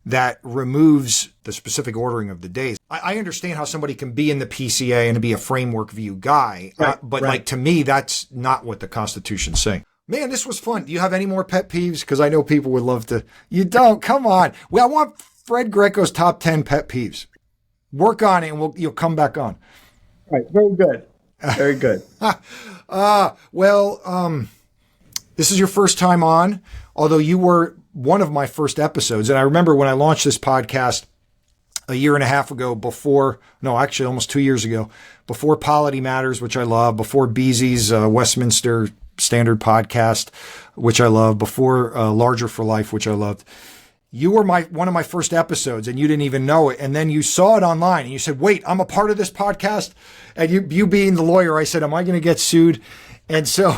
that removes the specific ordering of the days. I understand how somebody can be in the PCA and be a framework view guy, but to me, that's not what the Constitution's saying. Man, this was fun. Do you have any more pet peeves? Because I know people would love to. You don't? Come on. Well, I want Fred Greco's top 10 pet peeves. Work on it and you'll come back on. All right. Very good. Very good. This is your first time on, although you were one of my first episodes. And I remember when I launched this podcast a year and a half ago almost 2 years ago, before Polity Matters, which I love, before Beezy's Westminster Standard podcast, which I love, before Larger for Life, which I loved. you were one of my first episodes, and you didn't even know it. And then you saw it online, and you said, "Wait, I'm a part of this podcast." And you being the lawyer, I said, "Am I going to get sued?" And so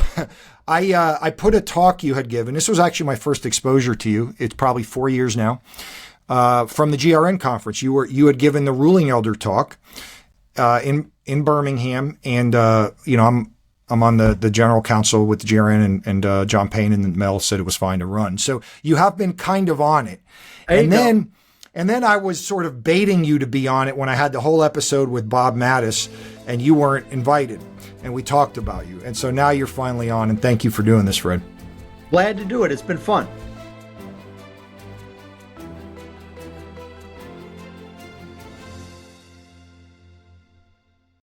I put a talk you had given. This was actually my first exposure to you. It's probably 4 years now. From the GRN conference, you had given the ruling elder talk in Birmingham, and I'm on the general counsel with the GRN, and John Payne and Mel said it was fine to run. So you have been kind of on it. And then I was sort of baiting you to be on it when I had the whole episode with Bob Mattis, and you weren't invited, and we talked about you. And so now you're finally on, and thank you for doing this, Fred. Glad to do it. It's been fun.